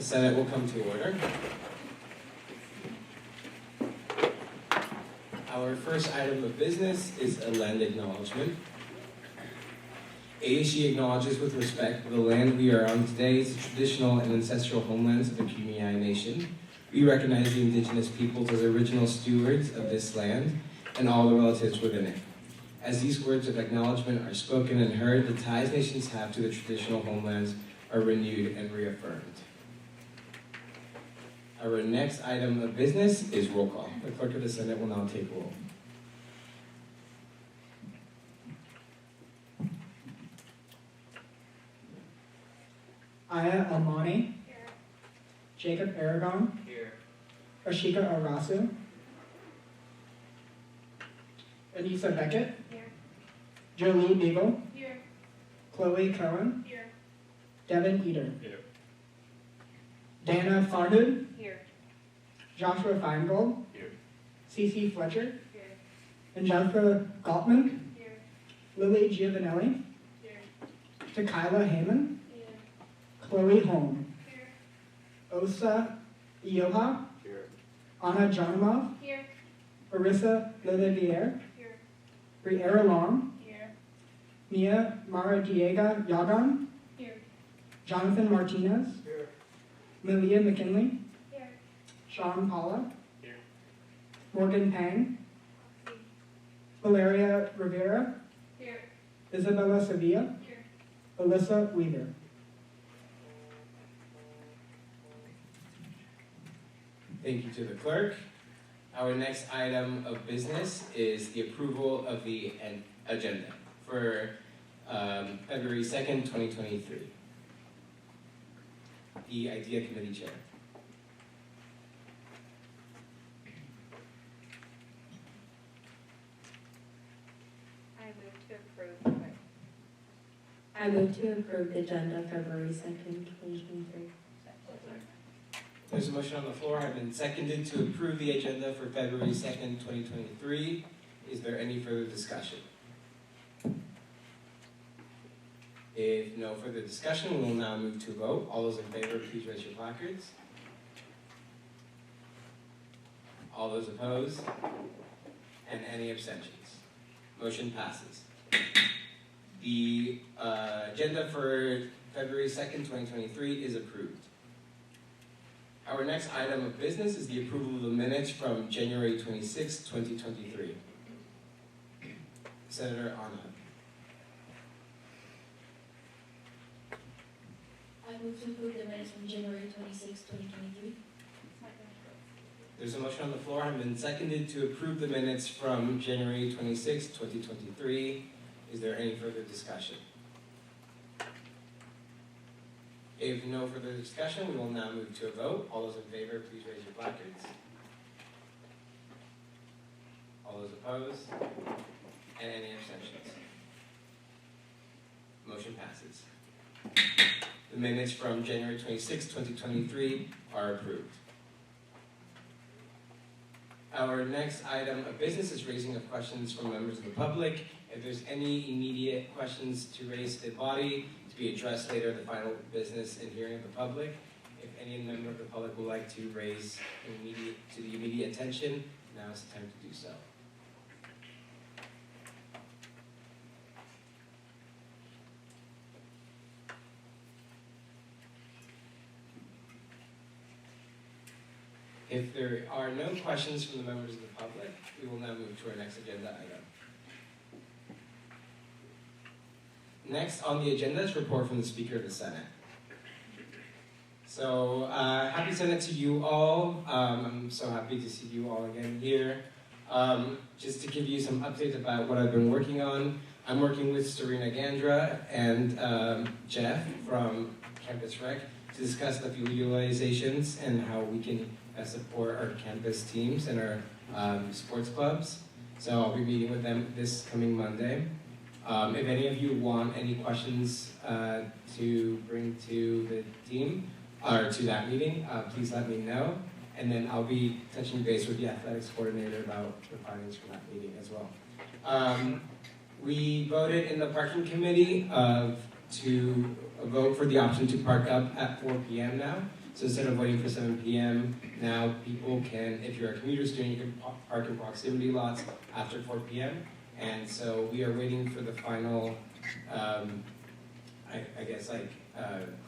The Senate will come to order. Our first item of business is a land acknowledgement. ASG acknowledges with respect the land we are on today is the traditional and ancestral homelands of the Kumeyaay Nation. We recognize the indigenous peoples as original stewards of this land and all the relatives within it. As these words of acknowledgement are spoken and heard, the ties nations have to the traditional homelands are renewed and reaffirmed. Our next item of business is roll call. The clerk of the Senate will now take roll. Aya Almani. Here. Jacob Aragon. Here. Ashika Arasu. Anissa Beckett. Here. Jolie Beagle. Here. Chloe Cohen. Here. Devin Eder. Here. Dana Farhood. Here. Joshua Feingold. Here. Cece Fletcher. Here. Angelica Gottman. Here. Lily Giovanelli. Here. Tequila Heyman. Here. Chloe Holm. Here. Osa Ioha. Here. Anna Janimov. Here. Marissa Liliviere. Here. Briera Long. Here. Mia Maradiega Yagan. Here. Jonathan Martinez. Here. Malia McKinley. Here. Sean Paula. Here. Morgan Pang. Valeria Rivera. Here. Isabella Sevilla. Here. Alyssa Weaver. Thank you to the clerk. Our next item of business is the approval of the agenda for February 2nd, 2023. The IDEA Committee Chair. I move to approve the agenda February 2nd, 2023. There's a motion on the floor, has been seconded to approve the agenda for February 2nd, 2023. Is there any further discussion? If no further discussion, we will now move to a vote. All those in favor, please raise your placards. All those opposed? And any abstentions? Motion passes. The agenda for February 2nd, 2023 is approved. Our next item of business is the approval of the minutes from January 26, 2023. Senator Arnott. I move to approve the minutes from January 26, 2023. There's a motion on the floor, has been seconded to approve the minutes from January 26, 2023. Is there any further discussion? If no further discussion, we will now move to a vote. All those in favor, please raise your placards. All those opposed? And any abstentions? Motion passes. The minutes from January 26, 2023 are approved. Our next item of business is raising of questions from members of the public. If there's any immediate questions to raise to the body, to be addressed later at the final business and hearing of the public. If any member of the public would like to raise to the immediate attention, now is the time to do so. If there are no questions from the members of the public, we will now move to our next agenda item. Next on the agenda is report from the Speaker of the Senate. So, happy Senate to you all. I'm so happy to see you all again here. Just to give you some updates about what I've been working on. I'm working with Serena Gandra and Jeff from Campus Rec to discuss the fuel utilizations and how we can support our campus teams and our sports clubs. So I'll be meeting with them this coming Monday. If any of you want any questions to bring to the team or to that meeting, please let me know. And then I'll be touching base with the athletics coordinator about the findings from that meeting as well. We voted in the parking committee to vote for the option to park up at 4 p.m. now. So instead of waiting for 7 p.m., now people can, if you're a commuter student, you can park in proximity lots after 4 p.m. And so we are waiting for the final,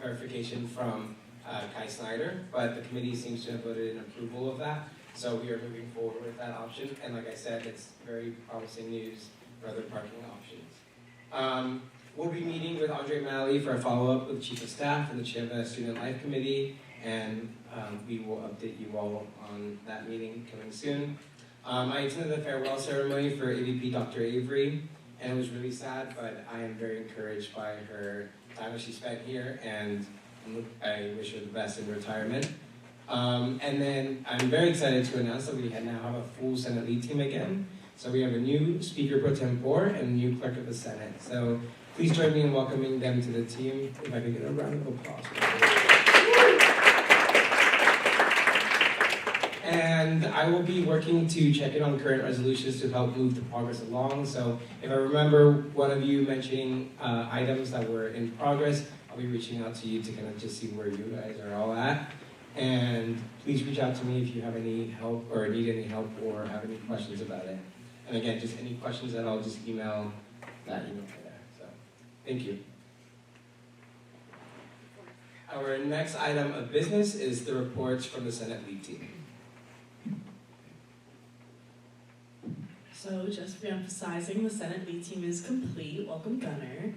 clarification from Kai Snyder, but the committee seems to have voted in approval of that. So we are moving forward with that option. And like I said, it's very promising news for other parking options. We'll be meeting with Andre Malley for a follow-up with the Chief of Staff and the Chair of the Student Life Committee, and we will update you all on that meeting coming soon. I attended the farewell ceremony for AVP Dr. Avery, and it was really sad, but I am very encouraged by her time that she spent here, and I wish her the best in retirement. And then I'm very excited to announce that we now have a full Senate lead team again. So we have a new Speaker Pro Tempore and a new Clerk of the Senate. So please join me in welcoming them to the team. If I could get a round of applause. And I will be working to check in on current resolutions to help move the progress along. So if I remember one of you mentioning items that were in progress, I'll be reaching out to you to kind of just see where you guys are all at. And please reach out to me if you have any help or need any help or have any questions about it. And again, just any questions at all, just email that email right there. So, thank you. Our next item of business is the reports from the Senate lead team. So just re-emphasizing, the Senate lead team is complete. Welcome, Gunner.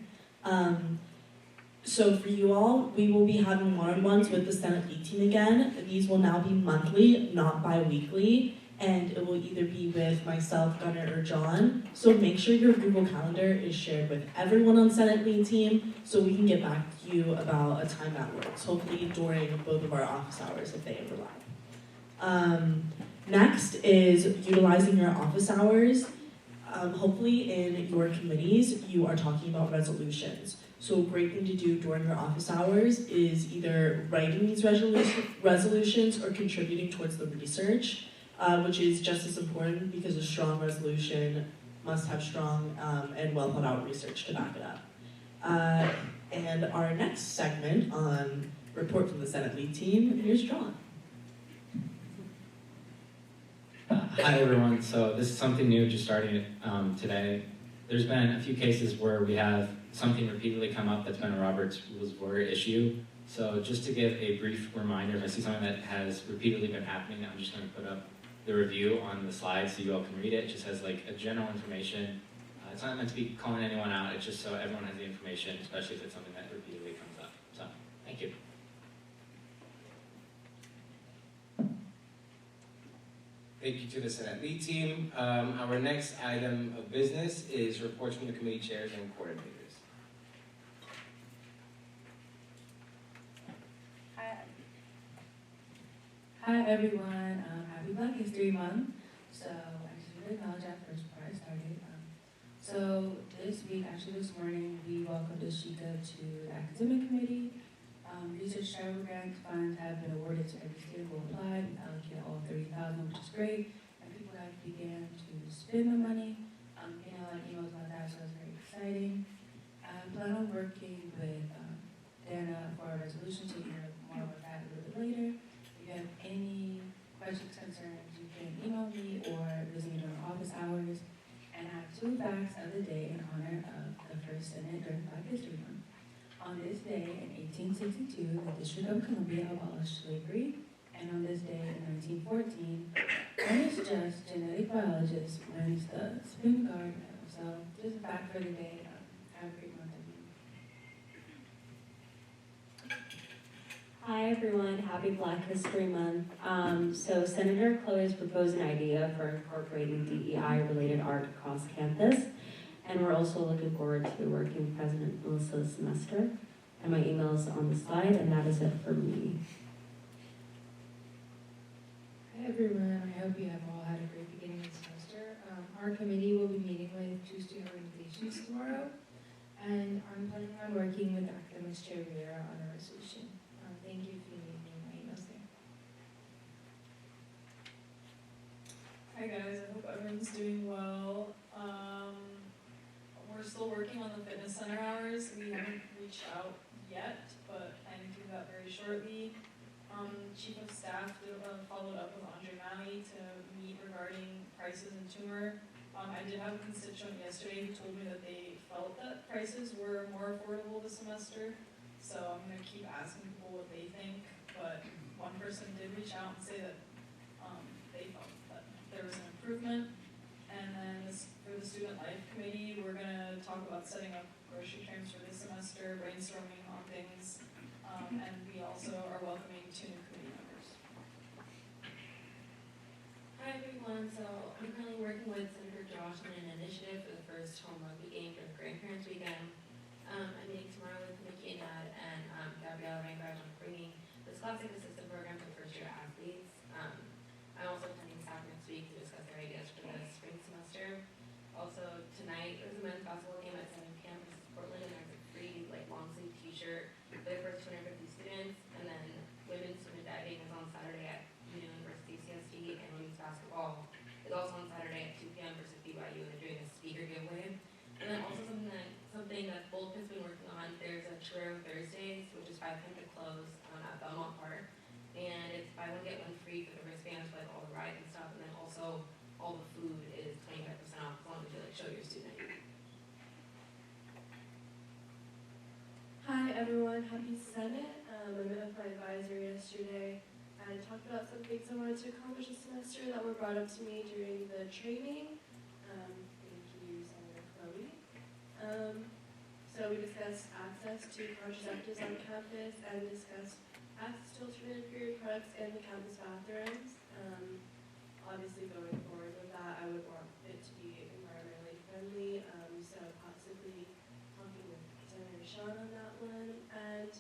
So for you all, we will be having one-on-ones with the Senate lead team again. These will now be monthly, not bi-weekly, and it will either be with myself, Gunner, or John. So make sure your Google Calendar is shared with everyone on Senate lead team so we can get back to you about a time that works, hopefully during both of our office hours if they overlap. Next is utilizing your office hours. Hopefully in your committees, you are talking about resolutions. So a great thing to do during your office hours is either writing these resolutions or contributing towards the research, which is just as important because a strong resolution must have strong and well thought out research to back it up. And our next segment on report from the Senate lead team, here's John. Hi everyone, so this is something new, just starting it today. There's been a few cases where we have something repeatedly come up that's been a Robert's Rules of Order issue. So just to give a brief reminder, if I see something that has repeatedly been happening, I'm just going to put up the review on the slide so you all can read it. It just has like a general information. It's not meant to be calling anyone out, it's just so everyone has the information, especially if it's something that repeatedly comes up. So, thank you. Thank you to the Senate lead team. Our next item of business is reports from the committee chairs and coordinators. Hi everyone, happy Black History Month. So I just want to acknowledge that first before I started. So this week, actually this morning, we welcomed Ashika to the academic committee. Research travel grant funds have been awarded to every student who applied. We allocated all 30,000, which is great. And people have began to spend the money. Emails about that, so it's very exciting. I plan on working with Dana for a resolution, so you can hear more about that a little bit later. If you have any questions, concerns, you can email me or visit me during office hours. And I have 2 facts of the day in honor of the first Senate during Black History Month. On this day in 1862, the District of Columbia abolished slavery. And on this day in 1914, Ernest Just, genetic biologist, wins the Spingarn Medal. So just a fact for the day. Have a great month, everyone. Hi everyone, happy Black History Month. So Senator Chloe has proposed an idea for incorporating DEI-related art across campus. And we're also looking forward to working with President Melissa this semester. And my email is on the slide, and that is it for me. Hi everyone, I hope you have all had a great beginning of the semester. Our committee will be meeting with 2 student organizations tomorrow, and I'm planning on working with Academics Chair Rivera on a resolution. Thank you if you need me, my email's there. Hi guys, I hope everyone's doing well. We're still working on the fitness center hours. We haven't reached out yet, but planning to do that very shortly. Chief of Staff followed up with Andre Malley to meet regarding prices and tumor. I did have a constituent yesterday who told me that they felt that prices were more affordable this semester. So I'm going to keep asking people what they think. But one person did reach out and say that they felt that there was an improvement. And then for the Student Life Committee, we're going to talk about setting up grocery trains for this semester, brainstorming on things. And we also are welcoming 2 new committee members. Hi everyone, so I'm currently working with Senator Josh on an initiative for the first home rugby game for Grandparents Weekend. I'm meeting tomorrow with Mickey and Dad and Gabrielle Reinhardt on bringing the Scholastic Assistant Program to first-year athletes. I'm also attending staff next week to discuss their ideas for the spring semester. Also, tonight there's a men's basketball game at 7 p.m. versus Portland, and there's a free long-sleeve t-shirt for the first 250 students. And then women's swim and diving is on Saturday at University CSD, and women's basketball is also on Saturday at 2 p.m. versus BYU, and they're doing a speaker giveaway. And then also something that Bold has been working on, there's a Churro Thursdays, which is 5 p.m. to close at Belmont Park. And it's buy one, get one free for the wristbands, like all the rides and stuff. And then also all the food is 25% off as long as you show your student ID. Hi everyone, happy Senate. I met with my advisor yesterday and talked about some things I wanted to accomplish this semester that were brought up to me during the training. Thank you, Senator Chloe. So we discussed access to contraceptives on campus and discussed access to alternative period products in the campus bathrooms. Obviously going forward with that, I would want it to be environmentally friendly, so possibly talking with Senator Sean on that one. And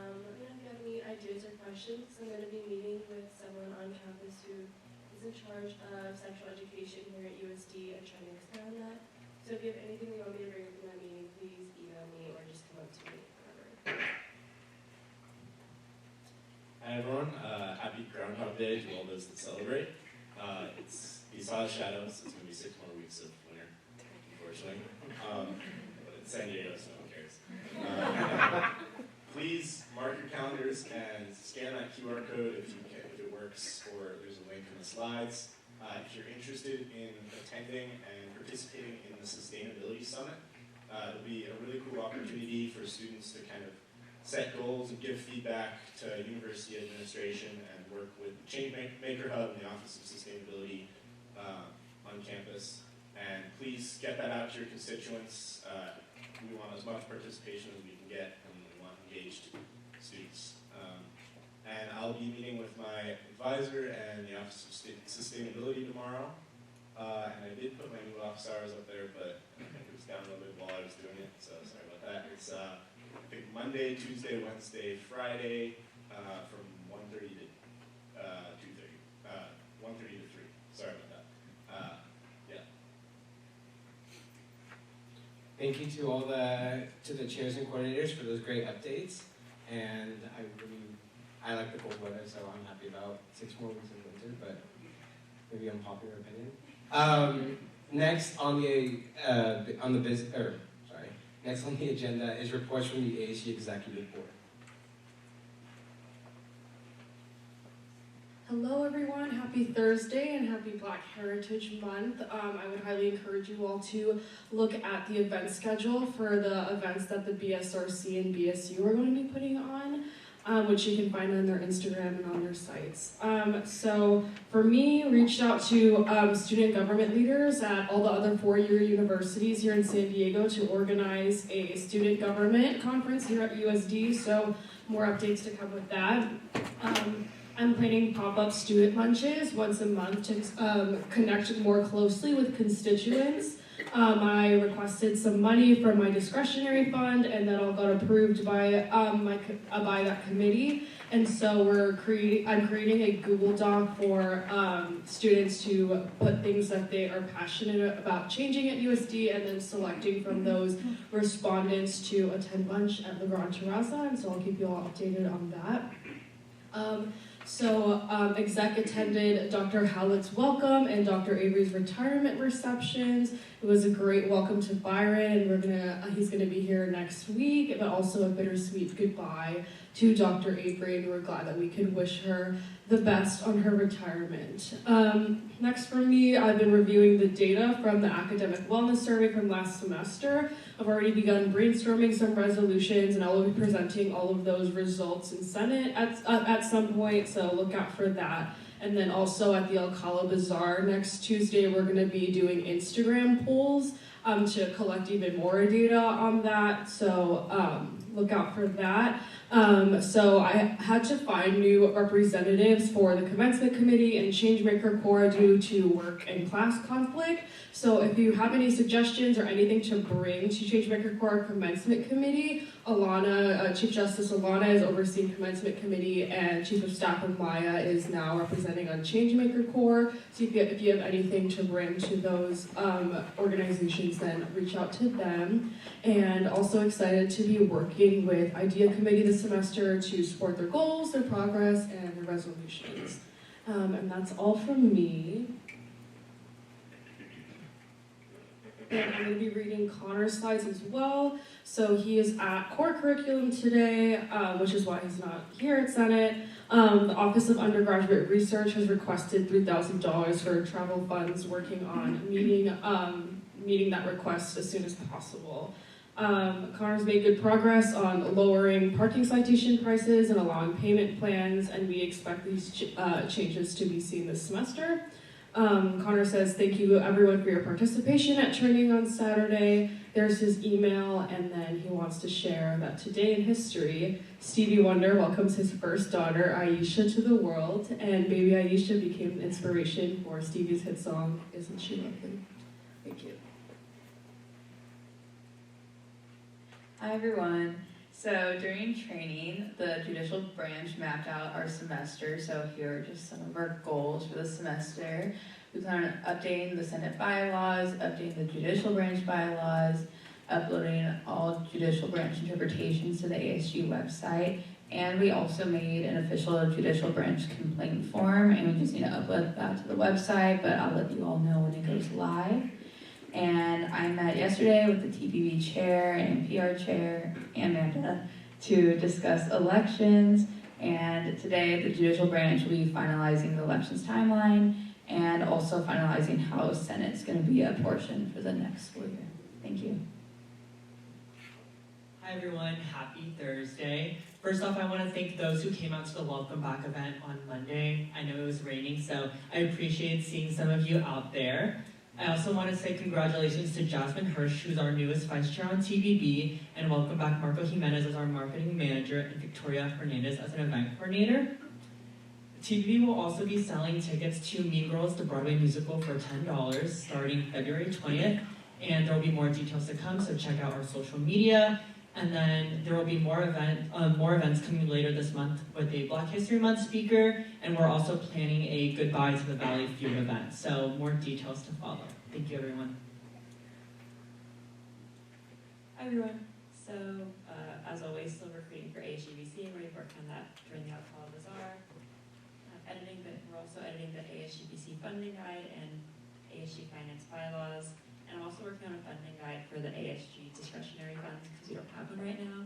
let me know if you have any ideas or questions. I'm going to be meeting with someone on campus who is in charge of sexual education here at USD and trying to expand that. So if you have anything you want me to bring up in that meeting, please email me or just come up to me, whatever. Hi everyone, happy Groundhog Day to all those that celebrate. You saw the shadows, it's going to be 6 more weeks of winter, unfortunately. But it's San Diego, so who cares? Please mark your calendars and scan that QR code if you can, if it works, or there's a link in the slides. If you're interested in attending and participating in the Sustainability Summit, it'll be a really cool opportunity for students to kind of set goals and give feedback to university administration and work with Changemaker Hub and the Office of Sustainability on campus. And please get that out to your constituents. We want as much participation as we can get, and we want engaged students. And I'll be meeting with my advisor and the Office of Sustainability tomorrow. And I did put my new office hours up there, but I think it was down a little bit while I was doing it, so sorry about that. It's I think Monday, Tuesday, Wednesday, Friday, from 1:30 to 2:30. 1:30 to 3. Sorry about that. Yeah. Thank you to all the chairs and coordinators for those great updates. And I like the cold weather, so I'm happy about 6 more weeks of winter, but maybe unpopular opinion. Next on the agenda is reports from the ASG Executive Board. Hello everyone, happy Thursday and happy Black Heritage Month. I would highly encourage you all to look at the event schedule for the events that the BSRC and BSU are going to be putting on, which you can find on their Instagram and on their sites. So for me, reached out to student government leaders at all the other 4-year universities here in San Diego to organize a student government conference here at USD, so more updates to come with that. I'm planning pop-up student lunches once a month to connect more closely with constituents. I requested some money from my discretionary fund, and that all got approved by by that committee. And so I'm creating a Google Doc for students to put things that they are passionate about changing at USD, and then selecting from those respondents to attend lunch at Le Grand Terraza. And so I'll keep you all updated on that. So exec attended Dr. Howlett's welcome and Dr. Avery's retirement receptions. It was a great welcome to Byron, and he's gonna be here next week, but also a bittersweet goodbye to Dr. Avery, and we're glad that we could wish her the best on her retirement. Next for me, I've been reviewing the data from the academic wellness survey from last semester. I've already begun brainstorming some resolutions, and I will be presenting all of those results in Senate at some point, so look out for that. And then also at the Alcala Bazaar next Tuesday, we're going to be doing Instagram polls to collect even more data on that, so look out for that. So I had to find new representatives for the Commencement Committee and Changemaker Corps due to work and class conflict. So if you have any suggestions or anything to bring to Changemaker Corps Commencement Committee, Chief Justice Alana is overseeing Commencement Committee, and Chief of Staff Maya is now representing on Changemaker Corps. So if you have anything to bring to those organizations, then reach out to them. And also excited to be working with Idea Committee this semester to support their goals, their progress, and their resolutions. And that's all from me. And I'm going to be reading Connor's slides as well. So he is at core curriculum today, which is why he's not here at Senate. The Office of Undergraduate Research has requested $3,000 for travel funds, working on meeting that request as soon as possible. Connor's made good progress on lowering parking citation prices and allowing payment plans, and we expect these changes to be seen this semester. Connor says, thank you everyone for your participation at training on Saturday. There's his email, and then he wants to share that today in history, Stevie Wonder welcomes his first daughter, Aisha, to the world, and baby Aisha became an inspiration for Stevie's hit song, Isn't She Lovely? Thank you. Hi everyone. So during training, the judicial branch mapped out our semester. So here are just some of our goals for the semester. We plan on updating the Senate bylaws, updating the judicial branch bylaws, uploading all judicial branch interpretations to the ASG website. And we also made an official judicial branch complaint form, and we just need to upload that to the website, but I'll let you all know when it goes live. And I met yesterday with the TPB chair and PR chair, Amanda, to discuss elections. And today, the judicial branch will be finalizing the elections timeline and also finalizing how Senate's going to be apportioned for the next school year. Thank you. Hi everyone, happy Thursday. First off, I want to thank those who came out to the Welcome Back event on Monday. I know it was raining, so I appreciate seeing some of you out there. I also want to say congratulations to Jasmine Hirsch, who's our newest vice chair on TVB, and welcome back Marco Jimenez as our marketing manager and Victoria Hernandez as an event coordinator. TVB will also be selling tickets to Mean Girls, the Broadway musical, for $10 starting February 20th, and there will be more details to come, so check out our social media. And then there will be more events coming later this month with a Black History Month speaker, and we're also planning a Goodbye to the Valley Feud event. So more details to follow. Thank you, everyone. Hi, everyone. So, as always, still recruiting for ASGBC. We're working on that during the Alcala Bazaar. We're also editing the ASGBC funding guide and ASG finance bylaws. And I'm also working on a funding guide for the ASG discretionary funds because we don't have one right now.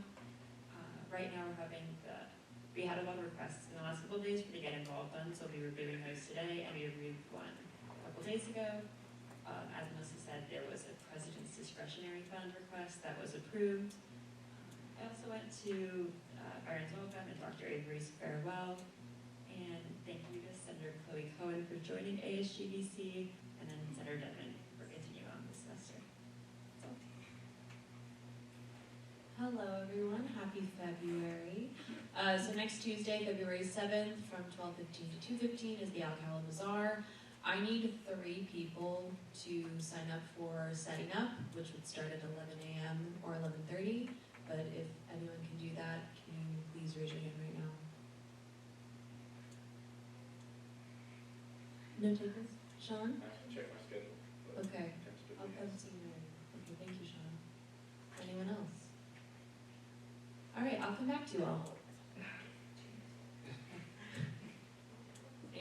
Right now we had a lot of requests in the last couple of days to get involved on, so we were reviewing those today, and we reviewed one a couple of days ago. As Melissa said, there was a President's Discretionary Fund request that was approved. I also went to Byron's welcome and Dr. Avery's farewell. And thank you to Senator Chloe Cohen for joining ASGBC, and then Senator Denman for continuing on this semester. That's all. Hello everyone, happy February. So next Tuesday, February 7th from 12:15 to 2:15 is the Alcala Bazaar. I need 3 people to sign up for setting up, which would start at 11 a.m. or 11:30. But if anyone can do that, can you please raise your hand right now? No takers? Sean? Check my schedule. Okay. I'll see you later. Okay, thank you, Sean. Anyone else? All right, I'll come back to you all.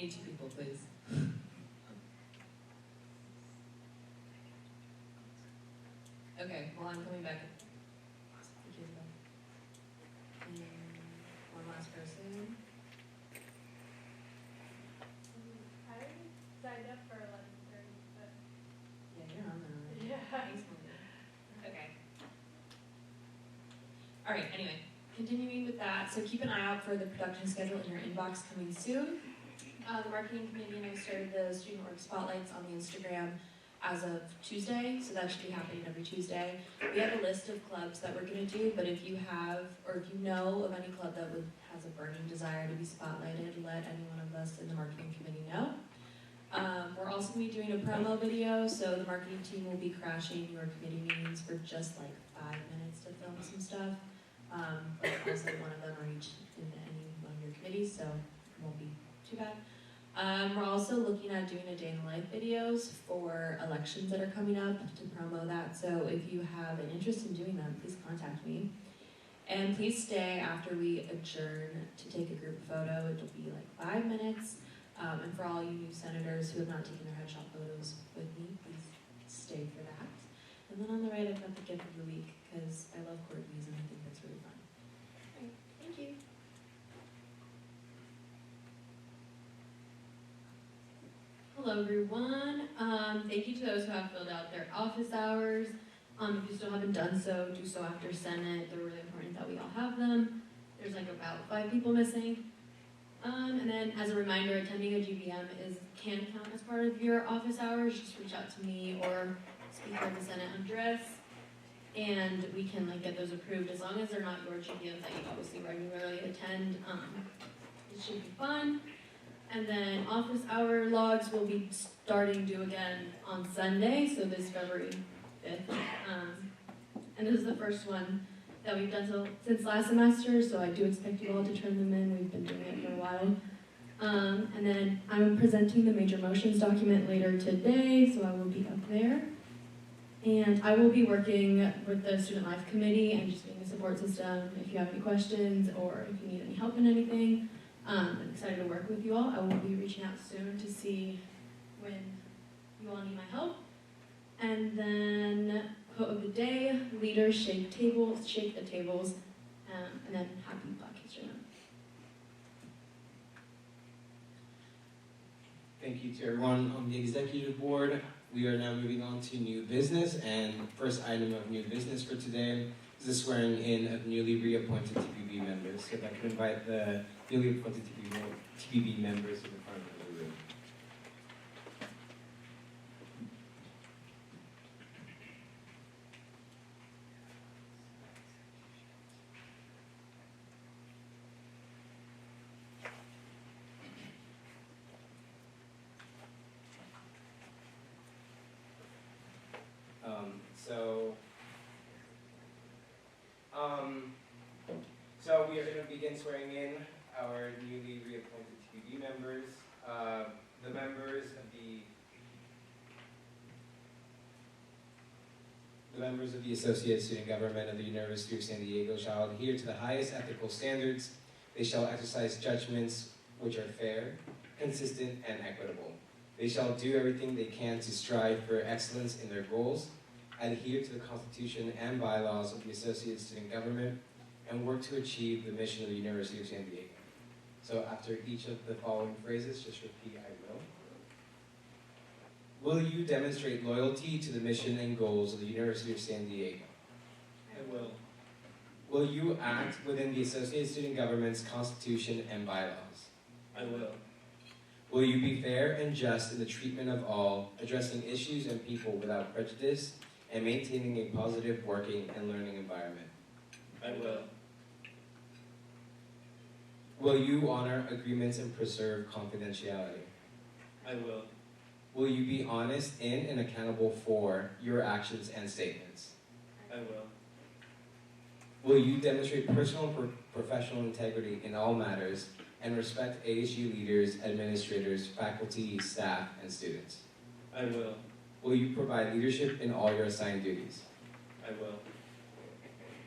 need 2 people, please. Okay, well, I'm coming back. Thank you, Isabel. And one last person. I already signed up for 11:30, but Yeah, you're on the. yeah. Thanks, Melanie. Okay. All right, anyway. Continuing with that, so keep an eye out for the production schedule in your inbox coming soon. The marketing committee and I started the student org spotlights on the Instagram as of Tuesday, so that should be happening every Tuesday. We have a list of clubs that we're going to do, but if you have, or if you know of any club that has a burning desire to be spotlighted, let any one of us in the marketing committee know. We're also going to be doing a promo video, so the marketing team will be crashing your committee meetings for just like 5 minutes to film some stuff. But also one of them are each in any one of your committees, so it won't be too bad. We're also looking at doing a day in the life videos for elections that are coming up to promo that. So if you have an interest in doing them, please contact me. And please stay after we adjourn to take a group photo. It'll be like 5 minutes. And for all you new senators who have not taken their headshot photos with me, please stay for that. And then on the right, I've got the gift of the week because I love corgis and I think that's really fun. All right, thank you. Hello, everyone. Thank you to those who have filled out their office hours. If you still haven't done so, do so after Senate. They're really important that we all have them. There's like about 5 people missing. And then as a reminder, attending a GBM can count as part of your office hours. Just reach out to me or Speaker of the Senate Andres, and we can like get those approved as long as they're not your GBMs that you obviously regularly attend. It should be fun. And then office hour logs will be starting due again on Sunday, so this February 5th. And this is the first one that we've done since last semester, so I do expect you all to turn them in. We've been doing it for a while. And then I'm presenting the major motions document later today, so I will be up there. And I will be working with the Student Life Committee and just being a support system if you have any questions or if you need any help in anything. I'm excited to work with you all. I will be reaching out soon to see when you all need my help. And then quote of the day, leaders shake the tables, and then happy Black History Month. Thank you to everyone on the executive board. We are now moving on to new business, and first item of new business for today is the swearing in of newly reappointed TPB members. So if I could invite the newly appointed TPB members to the front of the room. So we are going to begin swearing in our newly reappointed TPB members. The members of the Associate Student Government of the University of San Diego shall adhere to the highest ethical standards. They shall exercise judgments which are fair, consistent, and equitable. They shall do everything they can to strive for excellence in their goals, adhere to the Constitution and bylaws of the Associate Student Government, and work to achieve the mission of the University of San Diego. So after each of the following phrases, just repeat, I will. Will you demonstrate loyalty to the mission and goals of the University of San Diego? I will. Will you act within the Associate Student Government's Constitution and bylaws? I will. Will you be fair and just in the treatment of all, addressing issues and people without prejudice, and maintaining a positive working and learning environment? I will. Will you honor agreements and preserve confidentiality? I will. Will you be honest in and accountable for your actions and statements? I will. Will you demonstrate personal and professional integrity in all matters and respect ASU leaders, administrators, faculty, staff, and students? I will. Will you provide leadership in all your assigned duties? I will.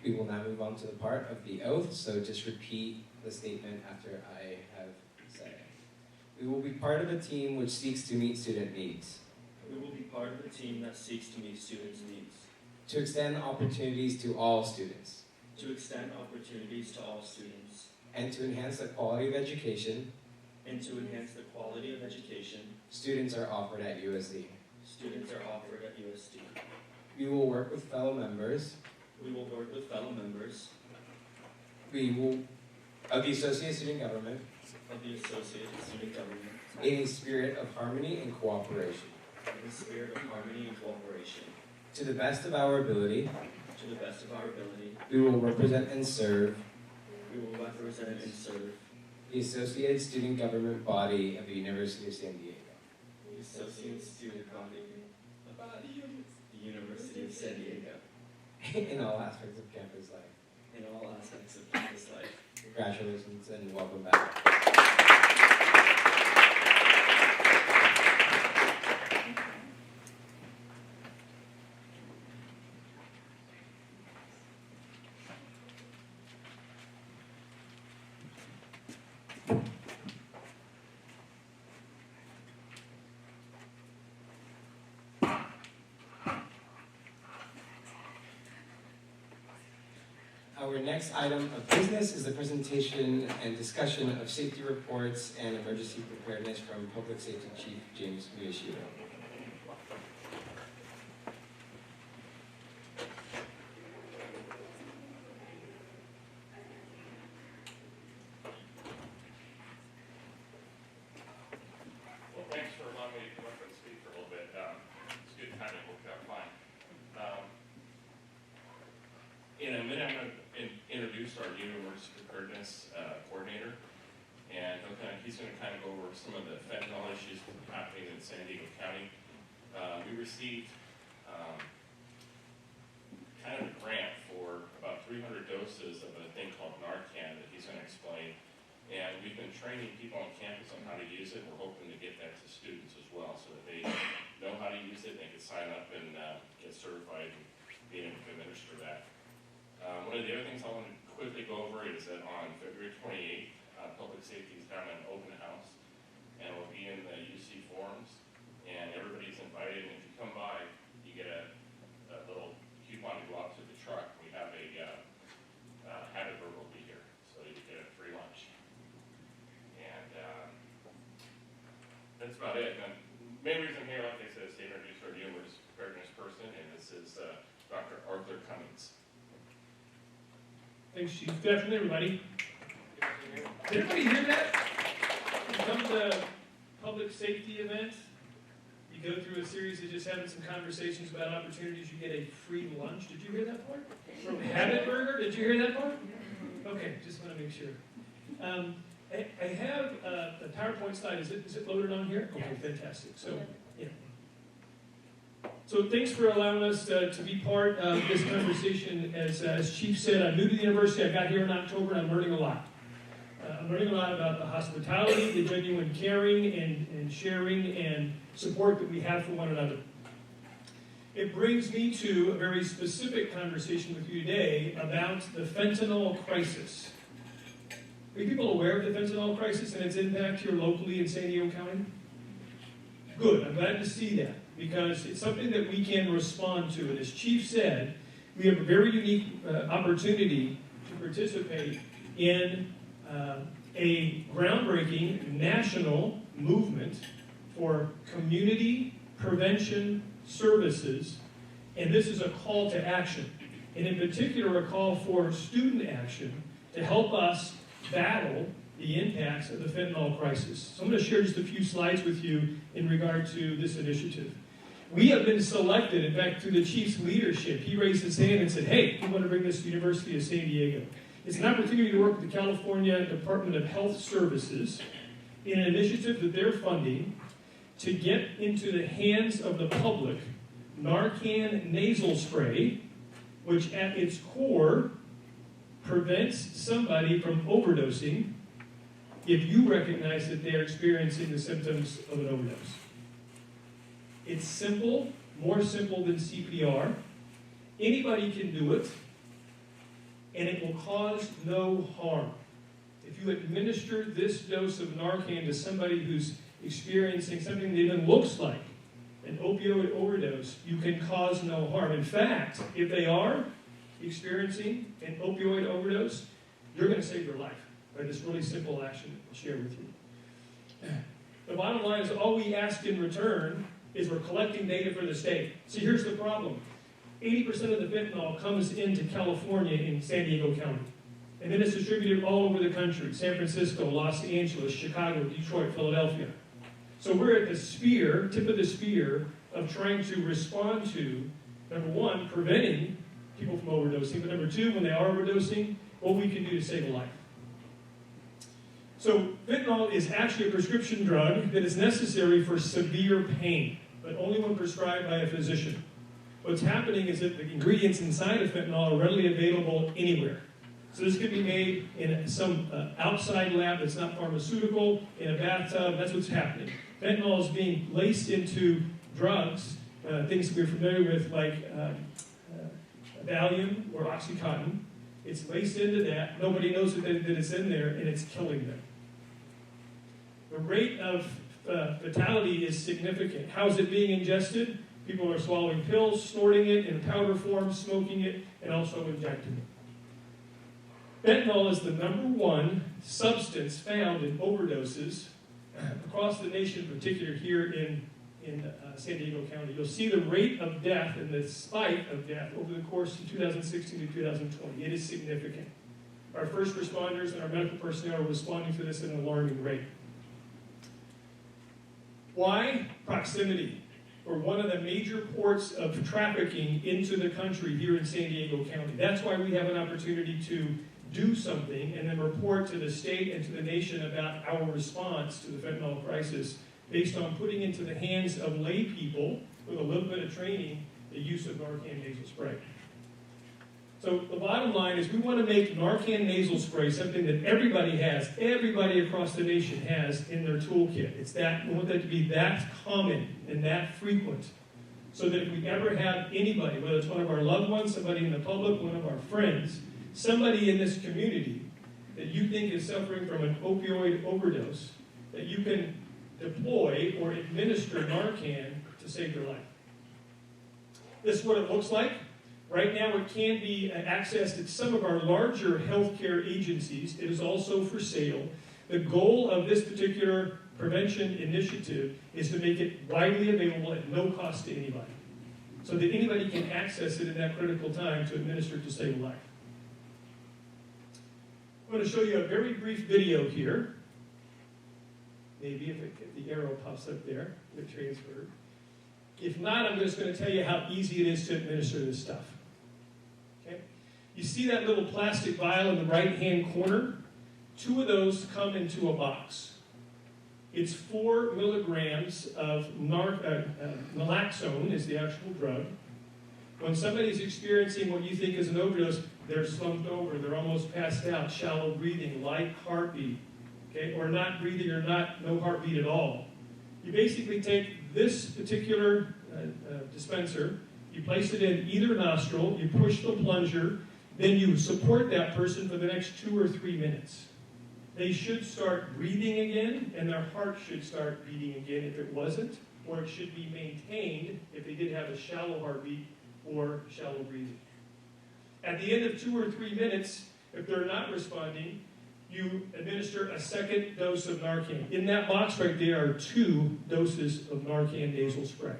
We will now move on to the part of the oath, so just repeat the statement after I have said it. We will be part of a team which seeks to meet student needs, We will be part of a team that seeks to meet students' needs, to extend opportunities to all students, to extend opportunities to all students, and to enhance the quality of education and to enhance the quality of education students are offered at USD. students are offered at USD. We will work with fellow members We will work with fellow members of the Associate Student Government of the Associated Student Government in a spirit of harmony and cooperation. in a spirit of harmony and cooperation. To the best of our ability, To the best of our ability, we will represent and serve we will represent and serve the Associated Student Government Body of the University of San Diego. the Associate Student Body of the University of San Diego In all aspects of campus life. in all aspects of campus life. Congratulations and welcome back. Our next item of business is the presentation and discussion of safety reports and emergency preparedness from Public Safety Chief James Miyashiro. Well, thanks for allowing me to come up and speak for a little bit. It's good timing, worked out fine. In a minute, I'm going to introduce our new emergency preparedness coordinator, and he's going to kind of go over some of the fentanyl issues happening in San Diego County. We received kind of a grant for about 300 doses of a thing called Narcan that he's going to explain. And we've been training people on campus on how to use it. We're hoping to get that to students as well so that they know how to use it and they can sign up and get certified and be able to administer that. One of the other things I want to quickly go over is that on February 28th, Public Safety is having an open house and we'll be in the UC forums and everybody's invited. And if you come by, you get a little coupon to go out to the truck. We have a habit burger will be here, so you get a free lunch. And that's about it. And the main reason I'm here, like I said, is to introduce our new emergency preparedness person, and this is Dr. Arthur Cummings. Thanks, Chief. Good afternoon, everybody. Did everybody hear that? You come to public safety events, you go through a series of just having some conversations about opportunities, you get a free lunch. Did you hear that part? From Habit Burger, did you hear that part? Okay, just want to make sure. I have the PowerPoint slide. Is it loaded on here? Okay, fantastic. So, yeah. So thanks for allowing us to be part of this conversation. As Chief said, I'm new to the university. I got here in October and I'm learning a lot. I'm learning a lot about the hospitality, the genuine caring and sharing and support that we have for one another. It brings me to a very specific conversation with you today about the fentanyl crisis. Are people aware of the fentanyl crisis and its impact here locally in San Diego County? Good, I'm glad to see that, because it's something that we can respond to. And as Chief said, we have a very unique opportunity to participate in a groundbreaking national movement for community prevention services, and this is a call to action, and in particular a call for student action to help us battle the impacts of the fentanyl crisis. So I'm going to share just a few slides with you in regard to this initiative. We have been selected, in fact, through the Chief's leadership. He raised his hand and said, hey, we want to bring this to the University of San Diego. It's an opportunity to work with the California Department of Health Services in an initiative that they're funding to get into the hands of the public Narcan nasal spray, which at its core prevents somebody from overdosing if you recognize that they're experiencing the symptoms of an overdose. It's simple, more simple than CPR. Anybody can do it, and it will cause no harm. if you administer this dose of Narcan to somebody who's experiencing something that even looks like an opioid overdose, you can cause no harm. In fact, if they are experiencing an opioid overdose, you're going to save their life by this really simple action that I'll share with you. The bottom line is all we ask in return is we're collecting data for the state. See, here's the problem. 80% of the fentanyl comes into California in San Diego County. And then it's distributed all over the country, San Francisco, Los Angeles, Chicago, Detroit, Philadelphia. So we're at the spear, tip of the spear, of trying to respond to, number one, preventing people from overdosing, but number two, when they are overdosing, what we can do to save a life. So fentanyl is actually a prescription drug that is necessary for severe pain, but only when prescribed by a physician. What's happening is that the ingredients inside of fentanyl are readily available anywhere. So this could be made in some outside lab that's not pharmaceutical, in a bathtub, that's what's happening. Fentanyl is being laced into drugs, things that we're familiar with like Valium or Oxycontin. It's laced into that, nobody knows that it's in there, and it's killing them. The rate of fatality is significant. How is it being ingested? People are swallowing pills, snorting it in powder form, smoking it, and also injecting it. Fentanyl is the #1 substance found in overdoses across the nation, particularly here in San Diego County. You'll see the rate of death and the spike of death over the course of 2016 to 2020. It is significant. Our first responders and our medical personnel are responding to this at an alarming rate. Why? Proximity. We're one of the major ports of trafficking into the country here in San Diego County. That's why we have an opportunity to do something and then report to the state and to the nation about our response to the fentanyl crisis based on putting into the hands of lay people with a little bit of training the use of Narcan nasal spray. So the bottom line is we want to make Narcan nasal spray something that everybody across the nation has in their toolkit. We want that to be that common and that frequent so that if we ever have anybody, whether it's one of our loved ones, somebody in the public, one of our friends, somebody in this community that you think is suffering from an opioid overdose, that you can deploy or administer Narcan to save their life. This is what it looks like. Right now it can be accessed at some of our larger healthcare agencies. It is also for sale. The goal of this particular prevention initiative is to make it widely available at no cost to anybody, so that anybody can access it in that critical time to administer to save a life. I'm going to show you a very brief video here. Maybe if the arrow pops up there, it transferred. If not, I'm just going to tell you how easy it is to administer this stuff. Okay? You see that little plastic vial in the right-hand corner? 2 of those come into a box. It's 4 milligrams of naloxone is the actual drug. When somebody's experiencing what you think is an overdose, they're slumped over, they're almost passed out, shallow breathing, light heartbeat, okay, or not breathing or no heartbeat at all. You basically take this particular dispenser, you place it in either nostril, you push the plunger, then you support that person for the next 2 or 3 minutes. They should start breathing again, and their heart should start beating again if it wasn't, or it should be maintained if they did have a shallow heartbeat or shallow breathing. At the end of 2 or 3 minutes, if they're not responding, you administer a second dose of Narcan. In that box right there are 2 doses of Narcan nasal spray.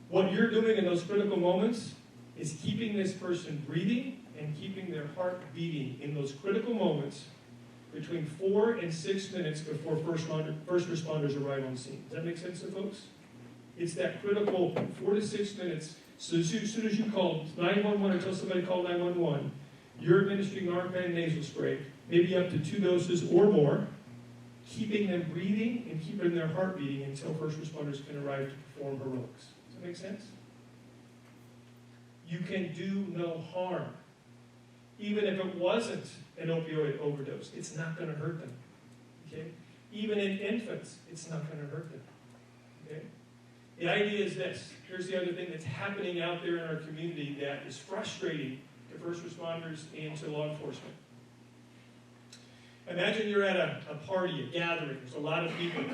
What you're doing in those critical moments is keeping this person breathing and keeping their heart beating in those critical moments between 4 and 6 minutes before first responders arrive on scene. Does that make sense to folks? It's that critical 4 to 6 minutes. So as soon as you call 911 or tell somebody to call 911, you're administering Narcan nasal spray, maybe up to 2 doses or more, keeping them breathing and keeping their heart beating until first responders can arrive to perform heroics. Does that make sense? You can do no harm. Even if it wasn't an opioid overdose, it's not going to hurt them. Okay? Even in infants, it's not going to hurt them. Okay? The idea is this. Here's the other thing that's happening out there in our community that is frustrating to first responders and to law enforcement. Imagine you're at a party, a gathering, there's a lot of people.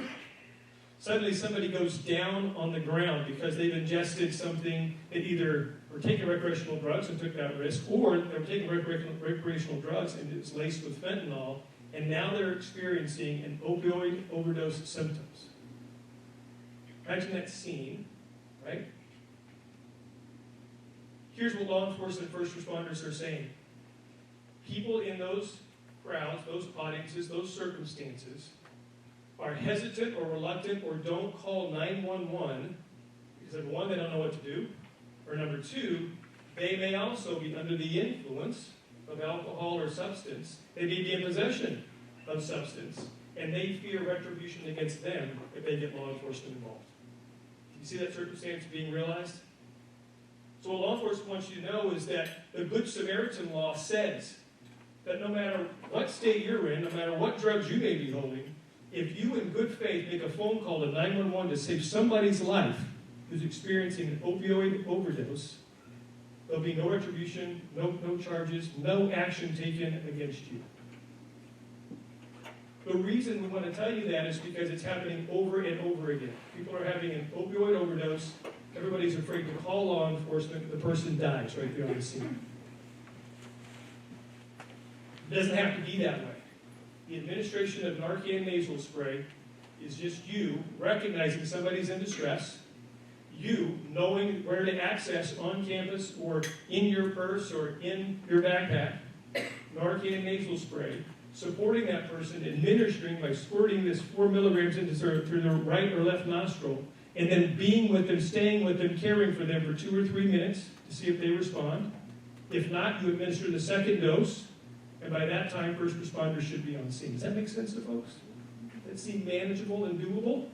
Suddenly somebody goes down on the ground because they've ingested something that either were taking recreational drugs and took that risk, or they were taking recreational drugs and it's laced with fentanyl, and now they're experiencing an opioid overdose symptoms. Imagine that scene, right? Here's what law enforcement and first responders are saying. People in those crowds, those audiences, those circumstances, are hesitant or reluctant or don't call 911 because number one, they don't know what to do, or number two, they may also be under the influence of alcohol or substance. They may be in possession of substance, and they fear retribution against them if they get law enforcement involved. You see that circumstance being realized? So what law enforcement wants you to know is that the Good Samaritan law says that no matter what state you're in, no matter what drugs you may be holding, if you in good faith make a phone call to 911 to save somebody's life who's experiencing an opioid overdose, there'll be no retribution, no charges, no action taken against you. The reason we want to tell you that is because it's happening over and over again. People are having an opioid overdose. Everybody's afraid to call law enforcement. The person dies right there on the scene. It doesn't have to be that way. The administration of Narcan nasal spray is just you recognizing somebody's in distress, you knowing where to access on campus or in your purse or in your backpack, Narcan nasal spray, supporting that person, administering by squirting this 4 milligrams into their right or left nostril, and then being with them, staying with them, caring for them for 2 or 3 minutes to see if they respond. If not, you administer the second dose, and by that time, first responders should be on scene. Does that make sense to folks? Does that seem manageable and doable?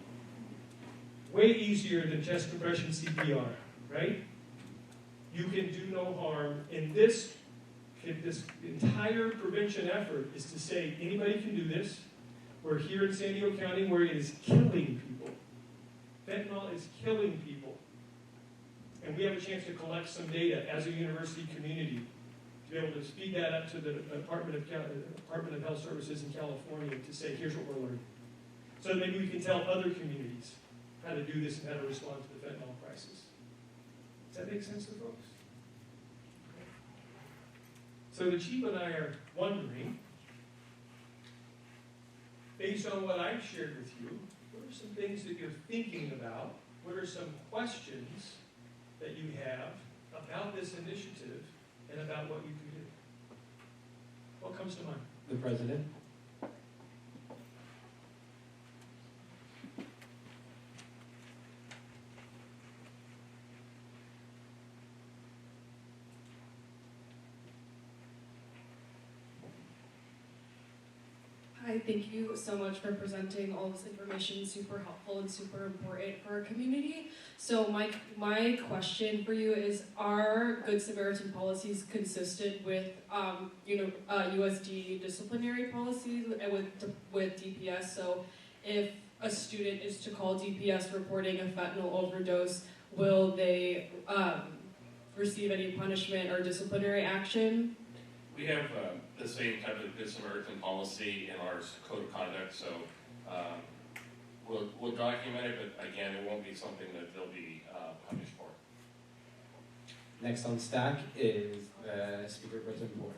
Way easier than chest compression CPR, right? You can do no harm. And this entire prevention effort is to say anybody can do this. We're here in San Diego County where it is killing people. Fentanyl is killing people. And we have a chance to collect some data as a university community to be able to speed that up to the Department of Health Services in California to say, here's what we're learning. So maybe we can tell other communities how to do this and how to respond to the fentanyl crisis. Does that make sense to folks? So the chief and I are wondering, based on what I've shared with you, what are some things that you're thinking about? What are some questions that you have about this initiative and about what you can do? What comes to mind? The president. Hi, thank you so much for presenting all this information. Super helpful and super important for our community. So my question for you is, are Good Samaritan policies consistent with USD disciplinary policies with DPS? So if a student is to call DPS reporting a fentanyl overdose, will they receive any punishment or disciplinary action? We have the same type of Good Samaritan policy in our code of conduct, so we'll document it, but again, it won't be something that they'll be punished for. Next on stack is Speaker Pro Tem Moore.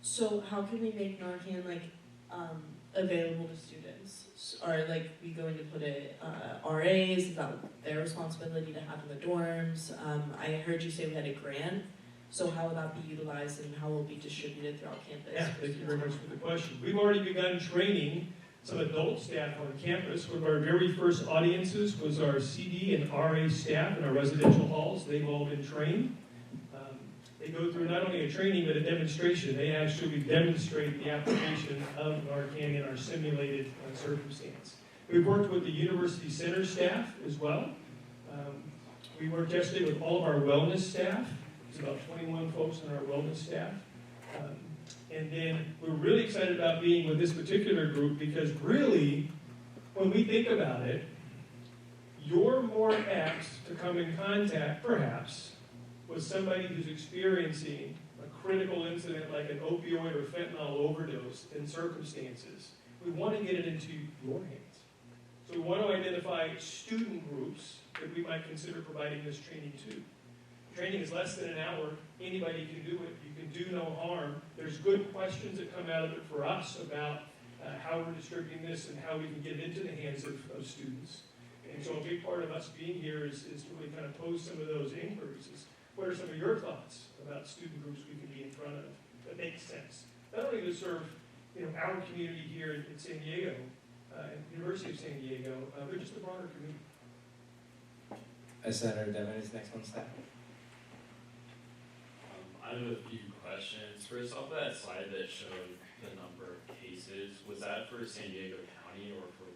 So how can we make Narcan available to students? Are we going to put it RAs? Is that their responsibility to have in the dorms? I heard you say we had a grant. So how will that be utilized and how will it be distributed throughout campus? Yeah, thank you very much for the question. We've already begun training some adult staff on campus. One of our very first audiences was our CD and RA staff in our residential halls. They've all been trained. They go through not only a training but a demonstration. They actually demonstrate the application of Narcan in our simulated circumstance. We've worked with the University Center staff as well. We worked yesterday with all of our wellness staff. There's about 21 folks on our wellness staff. And then we're really excited about being with this particular group because really, when we think about it, you're more apt to come in contact, perhaps, with somebody who's experiencing a critical incident like an opioid or fentanyl overdose in circumstances, we want to get it into your hands. So we want to identify student groups that we might consider providing this training to. Training is less than an hour. Anybody can do it. You can do no harm. There's good questions that come out of it for us about how we're distributing this and how we can get it into the hands of students. And so a big part of us being here is to really kind of pose some of those inquiries. What are some of your thoughts about student groups we can be in front of that make sense? Not only to serve our community here in San Diego, at the University of San Diego, but just the broader community. Senator Devin is next on staff. I have a few questions. First off, that slide that showed the number of cases, was that for San Diego County or for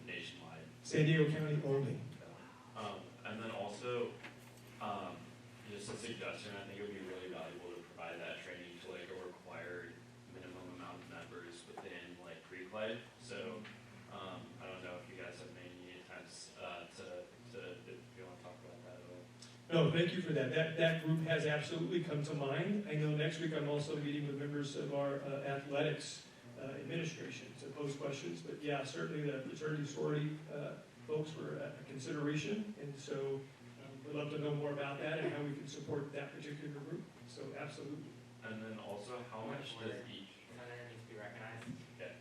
nationwide? San Diego County only. And then also, just a suggestion, I think it would be really valuable to provide that training to like a required minimum amount of members within like pre-play. So I don't know if you guys have made any attempts if you want to talk about that at all. No, thank you for that. That group has absolutely come to mind. I know next week I'm also meeting with members of our athletics administration to pose questions. But yeah, certainly the fraternity sorority folks were a consideration, and so we'd love to know more about that and how we can support that particular group. So absolutely. And then also, how much does each Senator needs to be recognized. yeah,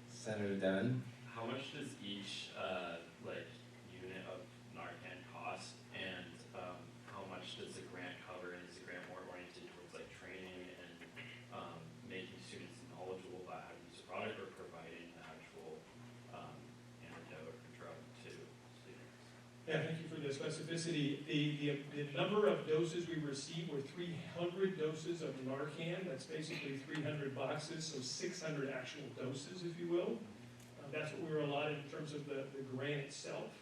Senator Devin. how much does each like unit of Narcan cost, and how much does the grant cover? And is the grant more oriented towards like training and making students knowledgeable about how to use the product, or providing the actual antidote or drug to students? Yeah, thank you for the specificity. The number of doses we received were 300 doses of Narcan. That's basically 300 boxes, so 600 actual doses, if you will. That's what we were allotted in terms of the grant itself.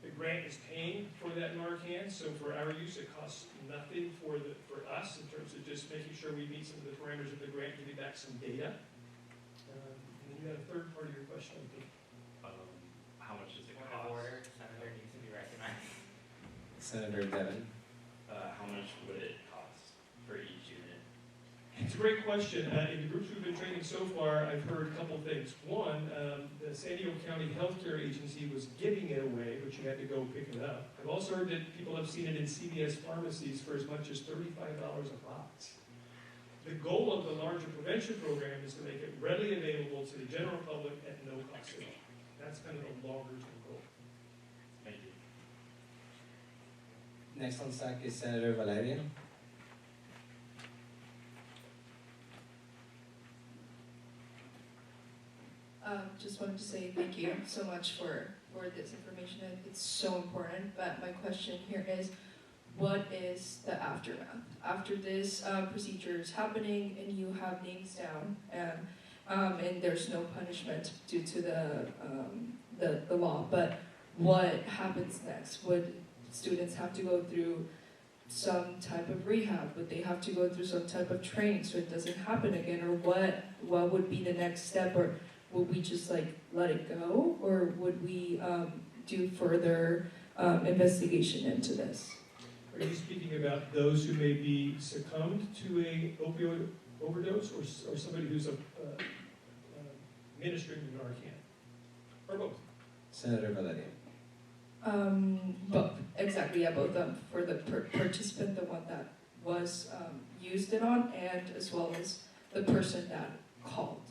The grant is paying for that Narcan, so for our use, it costs nothing for us in terms of just making sure we meet some of the parameters of the grant, giving back some data. And then you had a third part of your question, I think. How much does it Point cost? of order, Senator needs to be recognized. Senator Devin. How much would it cost for each unit? It's a great question. In the groups we've been training so far, I've heard a couple things. One, the San Diego County Healthcare Agency was giving it away, but you had to go pick it up. I've also heard that people have seen it in CVS pharmacies for as much as $35 a box. The goal of the larger prevention program is to make it readily available to the general public at no cost at all. That's kind of the longer-term goal. Thank you. Next on stack is Senator Valeria. Just wanted to say thank you so much for this information. It's so important. But my question here is, what is the aftermath? After this procedure is happening and you have names down and there's no punishment due to the law, but what happens next? Would students have to go through some type of rehab? Would they have to go through some type of training so it doesn't happen again? Or what would be the next step? Or would we just like let it go? Or would we do further investigation into this? Are you speaking about those who may be succumbed to a opioid overdose, or somebody who's administering the Narcan? Or both? Senator Valeria. Both, exactly, yeah, both for the participant, the one that was used it on, and as well as the person that called.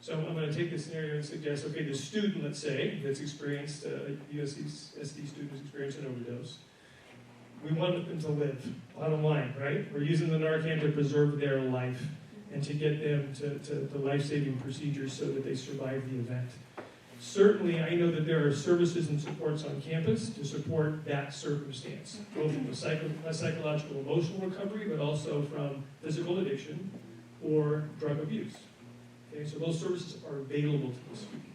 So I'm going to take this scenario and suggest, okay, the student, let's say, that's experienced, USD student who's experienced an overdose. We want them to live, bottom line, right? We're using the Narcan to preserve their life and to get them to life-saving procedures so that they survive the event. Certainly, I know that there are services and supports on campus to support that circumstance, both from a psychological, emotional recovery, but also from physical addiction or drug abuse. Okay, so those services are available to the student.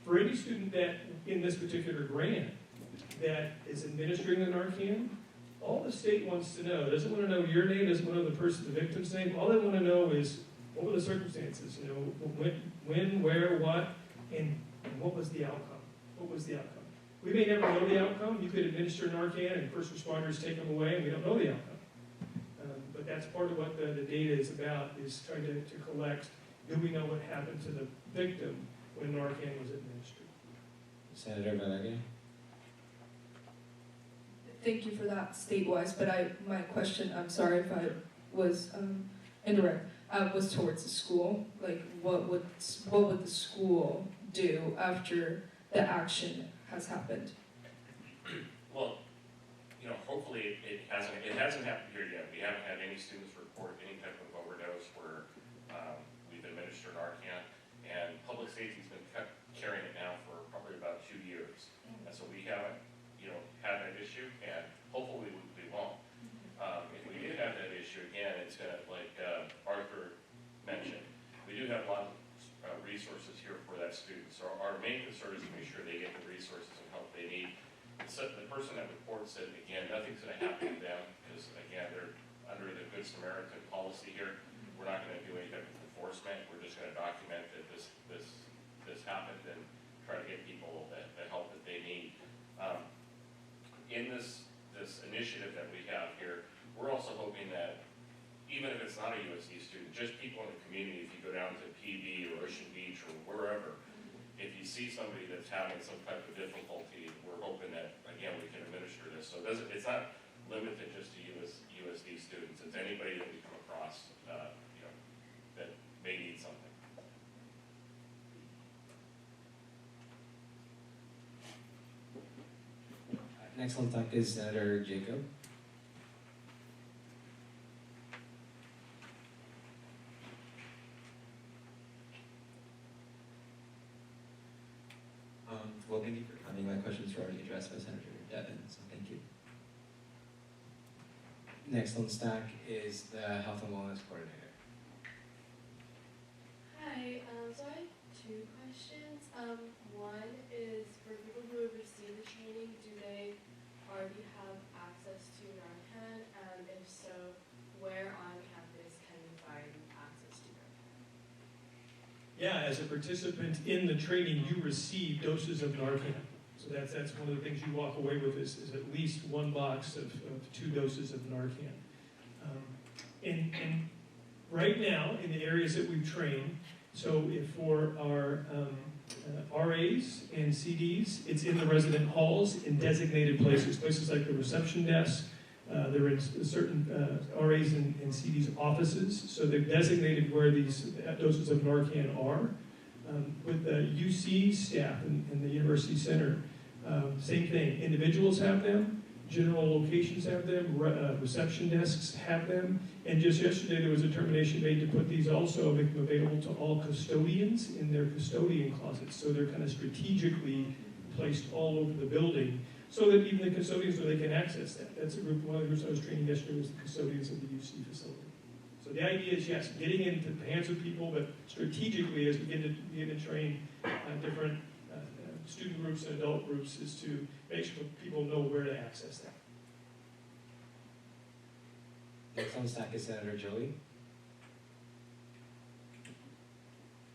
For any student that, in this particular grant, that is administering the Narcan, all the state wants to know, doesn't want to know your name, doesn't want to know the victim's name. All they want to know is, what were the circumstances? You know, when, where, what, and what was the outcome? What was the outcome? We may never know the outcome. You could administer Narcan and first responders take them away, and we don't know the outcome. that's part of what the data is about, is trying to collect, do we know what happened to the victim when Narcan was administered? Senator Valeria? Thank you for that state-wise, but my question, I'm sorry if I was indirect, was towards the school. Like, what would the school do after the action has happened? Well, you know, hopefully it hasn't happened here yet. We haven't had any students report any type of overdose where we've administered Narcan, and public safety's been carrying it now for probably about 2 years. And so we haven't, you know, had that issue, and hopefully we won't. If we did have that issue again, it's gonna, like Arthur mentioned, we do have a lot of resources here for that student. So our main concern is to make sure they get the resources and help they need. So the person that reports it, again, nothing's going to happen to them because, again, they're under the Good Samaritan policy here. We're not going to do any type of enforcement. We're just going to document that this happened and try to get people the help that they need. In this initiative that we have here, we're also hoping that even if it's not a USD student, just people in the community, if you go down to PB or Ocean Beach or wherever, if you see somebody that's having some type of difficulty, we're hoping that, again, we can administer this. So it's not limited just to USD students. It's anybody that we come across, you know, that may need something. Next on talk is Senator Jacob. Well, thank you for coming. My questions were already addressed by Senator Devin, so thank you. Next on stack is the Health and Wellness Coordinator. Hi, so I have two questions. One is for people who have received the training, do they already have access to Narcan? And if so, where on campus can you find access to Narcan? Yeah, as a participant in the training, you receive doses of Narcan. So that's one of the things you walk away with is at least one box of 2 doses of Narcan. And right now, in the areas that we've trained, so if for our RAs and CDs, it's in the resident halls in designated places, places like the reception desk. There are certain RAs and CDs offices, so they're designated where these doses of Narcan are. With the UC staff and the University Center, same thing. Individuals have them, general locations have them, reception desks have them, and just yesterday there was a determination made to put these also, make them available to all custodians in their custodian closets, so they're kind of strategically placed all over the building, so that even the custodians know they can access that. That's a group, one of the groups I was training yesterday was the custodians of the UC facility. So the idea is, yes, getting into the hands of people, but strategically as we begin to train different student groups and adult groups is to make sure people know where to access that. Next on stack is Senator Joey.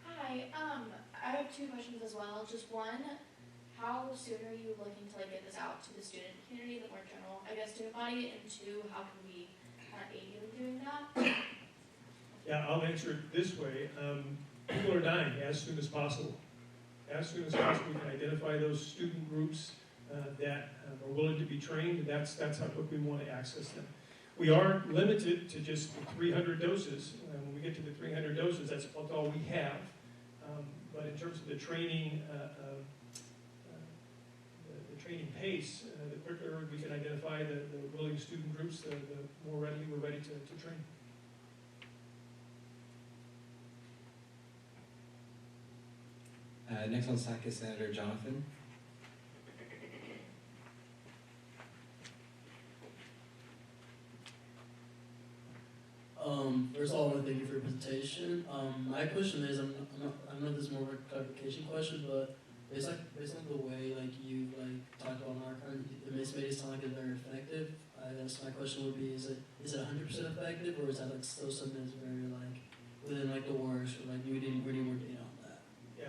Hi, I have two questions as well. Just one, how soon are you looking to get this out to the student community, the more general, I guess, student body? And two, how can we aid you in doing that? Yeah, I'll answer it this way. People are dying as soon as possible. As soon as possible, we can identify those student groups that are willing to be trained. That's how quickly we want to access them. We are limited to just the 300 doses. When we get to the 300 doses, that's all we have. But in terms of the training, the training pace, the quicker we can identify the willing student groups, the more readily we're ready to train. Next on stack is Senator Jonathan. First of all, I want to thank you for your presentation. My question is, I know this is more of a clarification question, but based on the way you talked about Narcan, it made it sound like it's very effective. I guess my question would be, is it 100% effective, or is that still something that's very within the worst, or you need more data on that? Yeah,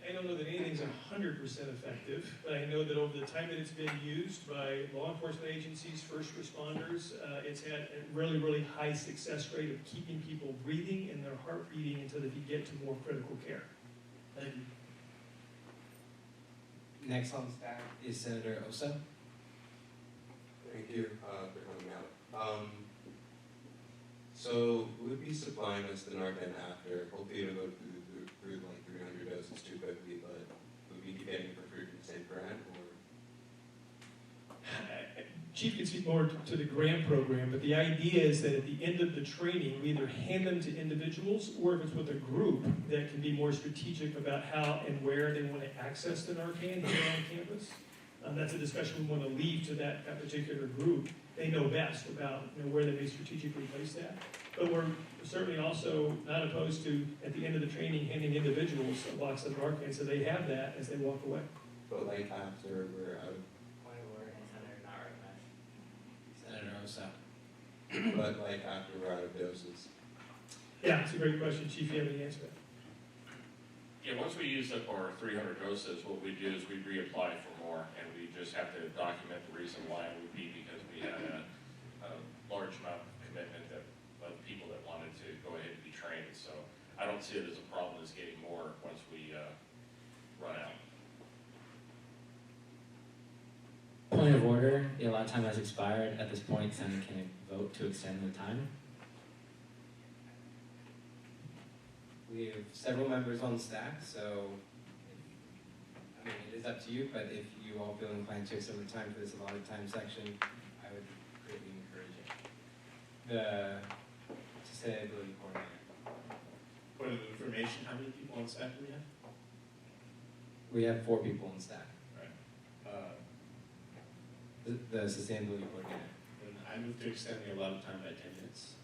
I don't know that anything's 100% effective, but I know that over the time that it's been used by law enforcement agencies, first responders, it's had a really, really high success rate of keeping people breathing and their heart beating until they can get to more critical care. Thank you. Next on stack is Senator Osa. Thank you for coming out. So we'll be supplying us the Narcan after. Hopefully it'll go through like 300 doses too quickly, but will we be getting it for free from the same grant, or? Chief can speak more to the grant program, but the idea is that at the end of the training, we either hand them to individuals, or if it's with a group, that can be more strategic about how and where they want to access the Narcan here on campus. That's a discussion we want to leave to that particular group. They know best about where they may strategically place that. But we're certainly also not opposed to, at the end of the training, handing individuals a box of Narcan so they have that as they walk away. But like after we're out of. Point of order, and Senator not recognized. Senator Osa. But like after we're out of doses. Yeah, it's a great question. Chief, you have any answer to that? Yeah, once we use up our 300 doses, what we do is we reapply for more, and we just have to document the reason why it would be because we had a large amount of commitment of people that wanted to go ahead and be trained. So I don't see it as a problem as getting more once we run out. Point of order, the allotted time has expired. At this point, Senate can vote to extend the time. We have several members on stack, so I mean, it is up to you, but if you all feel inclined to extend the time for this allotted time section, I would greatly encourage it. The sustainability coordinator. Point of information, how many people on staff do we have? We have 4 people on staff. Right. The sustainability coordinator. And I move to extend the allotted time by 10 minutes.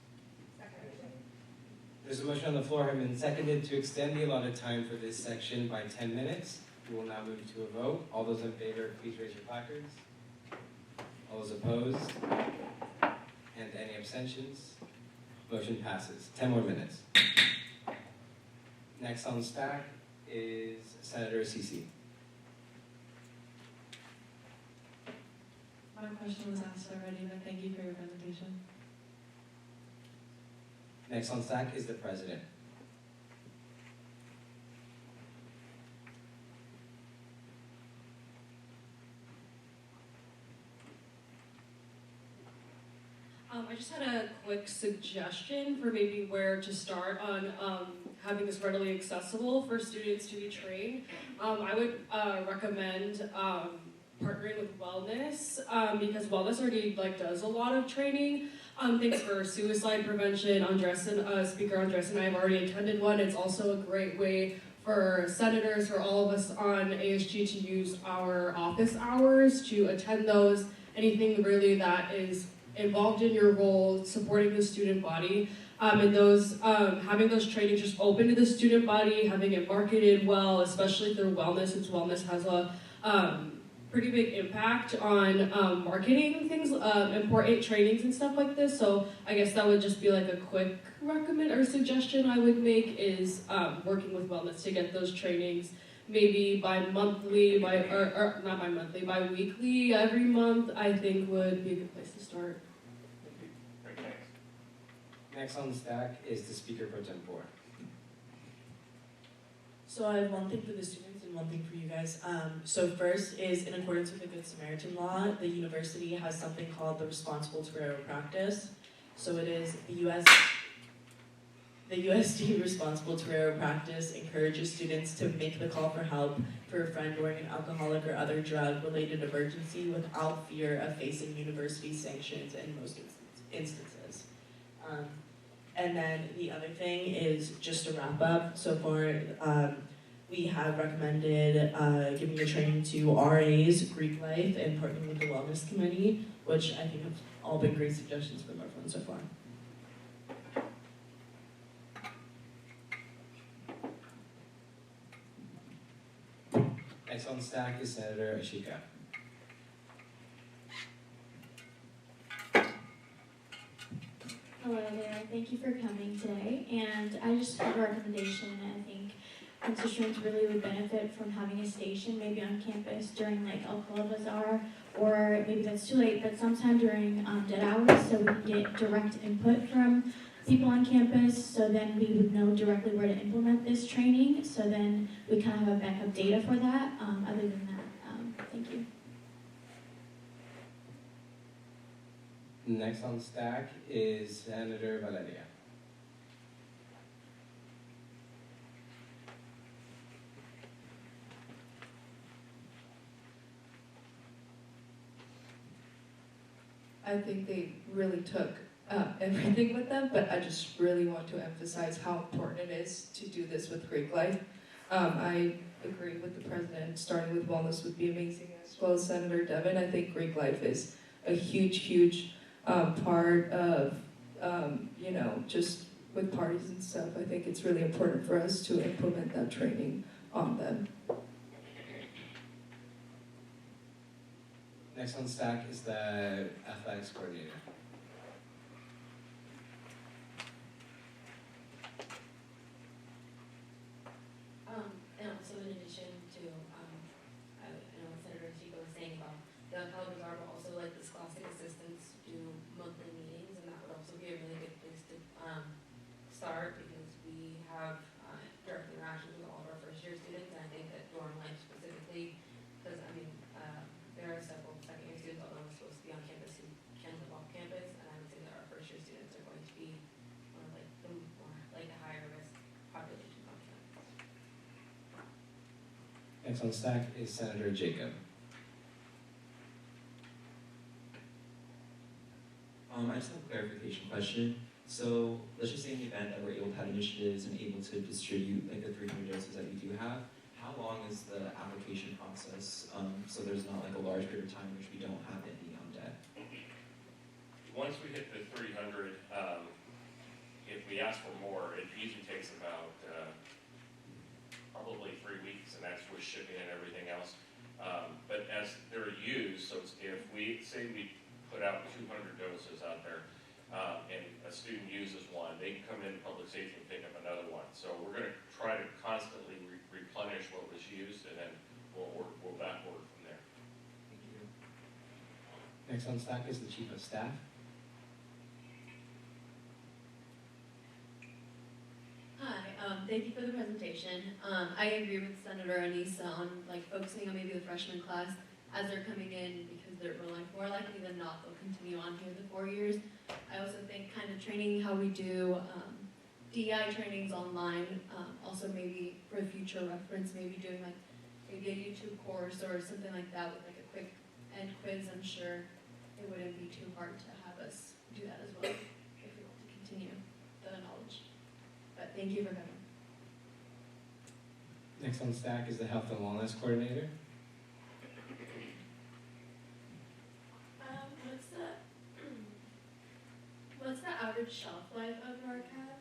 There's a motion on the floor, has been seconded to extend the allotted time for this section by 10 minutes. We will now move to a vote. All those in favor, please raise your placards. All those opposed? And any abstentions? Motion passes. 10 more minutes. Next on stack is Senator Sisi. My question was asked already, but thank you for your presentation. Next on stack is the president. I just had a quick suggestion for maybe where to start on having this readily accessible for students to be trained. I would recommend partnering with wellness because wellness already does a lot of training. Things for suicide prevention. Speaker Andres and I have already attended one. It's also a great way for senators, for all of us on ASG to use our office hours to attend those. Anything really that is involved in your role, supporting the student body, and those having those trainings just open to the student body, having it marketed well, especially through wellness, since wellness has a pretty big impact on marketing things, important trainings and stuff like this. So I guess that would just be like a quick recommend or suggestion I would make is working with wellness to get those trainings. Maybe bi-weekly, every month, I think would be a good place to start. Next on the stack is the Speaker Pro Tempore. So I have one thing for the students and one thing for you guys. So first is, in accordance with the Good Samaritan law, the university has something called the Responsible Torero Practice. So it is the USD Responsible Torero Practice encourages students to make the call for help for a friend during an alcoholic or other drug-related emergency without fear of facing university sanctions in most instances. And then the other thing is, just to wrap up, so far we have recommended giving a training to RAs, Greek life, and partnering with the Wellness Committee, which I think have all been great suggestions from everyone so far. Next on stack is Senator Ashika. Hello there, thank you for coming today, and I just have a recommendation. I think constituents really would benefit from having a station maybe on campus during like alcohol bazaar, or maybe that's too late, but sometime during dead hours, so we can get direct input from people on campus, so then we would know directly where to implement this training, so then we kind of have backup data for that. Other than that, thank you. Next on stack is Senator Valeria. I think they really took everything with them, but I just really want to emphasize how important it is to do this with Greek life. I agree with the president, starting with wellness would be amazing, as well as Senator Devin. I think Greek life is a huge part of, just with parties and stuff. I think it's really important for us to implement that training on them. Next on stack is the athletics coordinator. And also in addition to, I know what Senator Chico was saying about the alcohol bazaar, but also like the scholastic assistants do monthly meetings, and that would also be a really good place to start, because we have direct interactions with all of our first year students, and I think that dorm life specifically, because there are several second year students, although we're supposed to be on campus, who can live off campus, and I would say that our first year students are going to be one of like the more like the higher risk populations on campus. Next on stack is Senator Jacob. I just have a clarification question. So let's just say in the event that we're able to have initiatives and able to distribute like the 300 doses that we do have, how long is the application process? So there's not like a large period of time in which we don't have any on deck. Once we hit the 300, if we ask for more, it usually takes about probably 3 weeks, and that's with shipping and everything else. But as they're used, so if we say we put out 200 doses out there, and a student uses one, they can come into public safety and pick up another one. So we're going to try to constantly replenish what was used, and then we'll backward from there. Thank you. Next on stack is the Chief of Staff. Hi, thank you for the presentation. I agree with Senator Anissa on like focusing on maybe the freshman class as they're coming in, because they're more likely than not they'll continue on here the 4 years. I also think kind of training how we do DEI trainings online, also maybe for future reference, maybe doing like maybe a YouTube course or something like that with like a quick end quiz. I'm sure it wouldn't be too hard to have us do that as well if we want to continue the knowledge. But thank you for coming. Next on stack is the Health and Wellness Coordinator. What's the average shelf life of Narcan?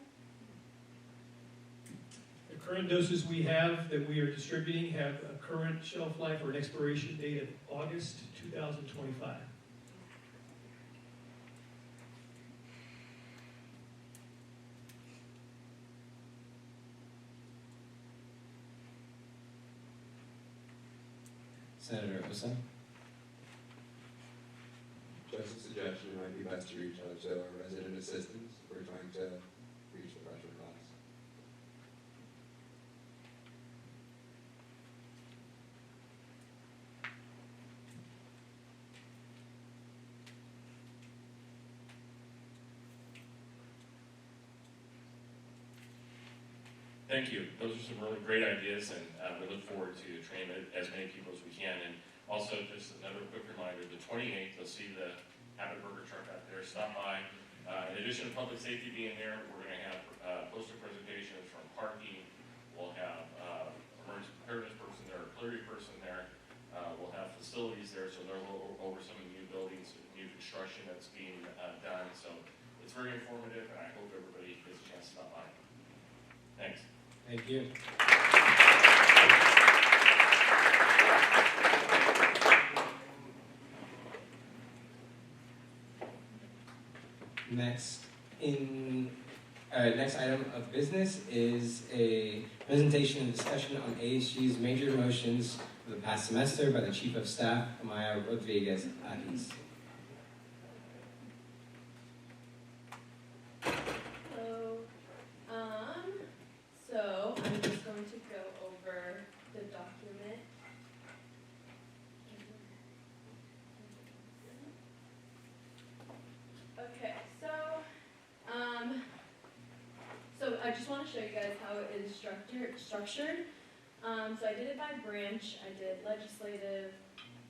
The current doses we have that we are distributing have a current shelf life or an expiration date of August 2025. Senator Osa. Just a suggestion, it might be best to reach out to our resident assistants if we're trying to reach the freshman class. Thank you. Those are some really great ideas, and we look forward to training as many people as we can. And also, just another quick reminder, the 28th, you'll see the Habit Burger truck out there. Stop by. In addition to public safety being there, we're going to have poster presentations from parking. We'll have emergency preparedness person there, artillery person there. We'll have facilities there, so they'll go over some of the new buildings, new construction that's being done. So it's very informative, and I hope everybody gets a chance to stop by. Thanks. Thank you. Next, in Next item of business is a presentation and discussion on ASG's major motions for the past semester by the Chief of Staff, Amaya Rodriguez Ariz. Hello. So I'm just going to go over the document. Okay, so I just want to show you guys how it is structured. So I did it by branch. I did legislative,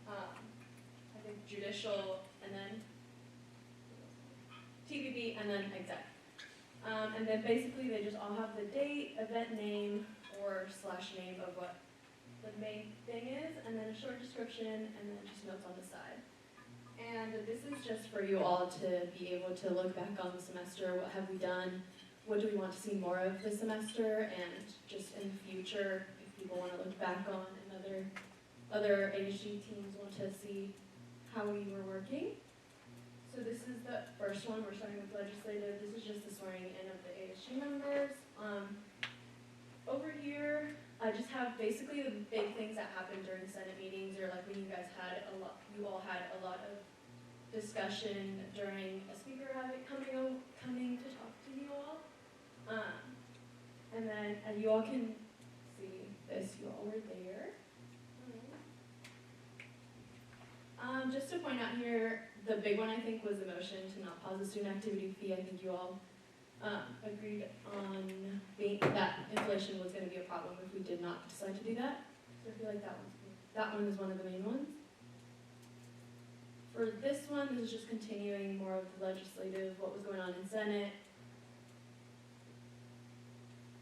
I think judicial, and then TVB, and then exec. And then basically they just all have the date, event name, or / name of what the main thing is, and then a short description, and then just notes on the side. And this is just for you all to be able to look back on the semester. What have we done? What do we want to see more of this semester? And just in the future, if people want to look back on and other ASG teams want to see how we were working. So this is the first one. We're starting with legislative. This is just the swearing in of the ASG members. Over here, I just have basically the big things that happened during Senate meetings, or like when you guys had you all had a lot of discussion during a speaker coming to talk to you all. And then you all can see this. You all were there. Just to point out here, the big one I think was the motion to not pause the student activity fee. I think you all agreed on that inflation was going to be a problem if we did not decide to do that. So I feel like that one is one of the main ones. For this one, this is just continuing more of the legislative, what was going on in Senate.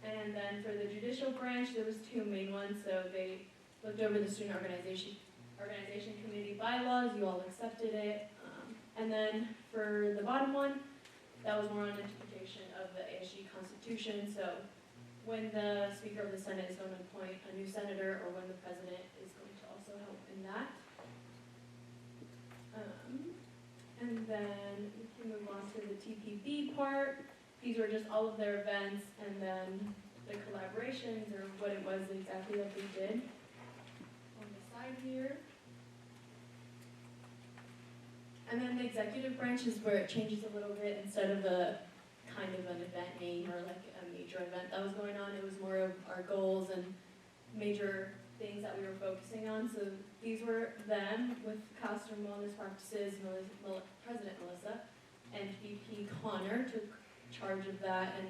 And then for the judicial branch, there was two main ones. So they looked over the student organization committee bylaws. You all accepted it. And then for the bottom one, that was more on interpretation of the ASG Constitution. So when the Speaker of the Senate is going to appoint a new senator, or when the President is going to also help in that. And then we can move on to the TPB part. These were just all of their events, and then the collaborations, or what it was exactly that they did on the side here. And then the executive branch is where it changes a little bit. Instead of a kind of an event name or like a major event that was going on, it was more of our goals and major things that we were focusing on. So these were them with cost and wellness practices. President Melissa and VP Connor took charge of that and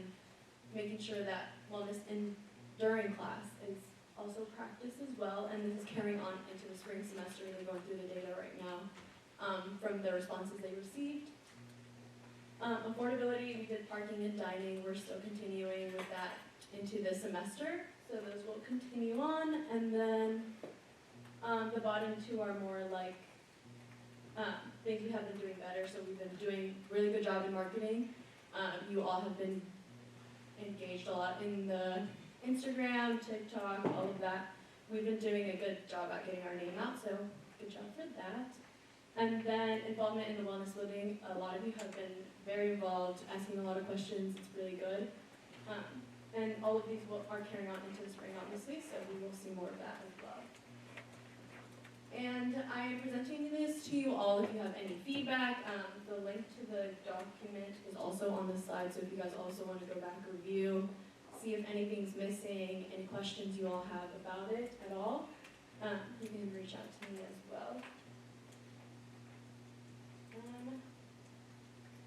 making sure that wellness during class is also practiced as well. And this is carrying on into the spring semester. They're going through the data right now. From the responses they received. Affordability, we did parking and dining. We're still continuing with that into the semester, so those will continue on. And then the bottom two are more like things we have been doing better. So we've been doing a really good job in marketing. You all have been engaged a lot in the Instagram, TikTok, all of that. We've been doing a good job at getting our name out, so good job for that. And then involvement in the wellness living. A lot of you have been very involved, asking a lot of questions. It's really good. And all of these are carrying on into the spring, obviously, so we will see more of that as well. And I am presenting this to you all if you have any feedback. The link to the document is also on the slide, so if you guys also want to go back and review, see if anything's missing, any questions you all have about it at all, you can reach out to me as well.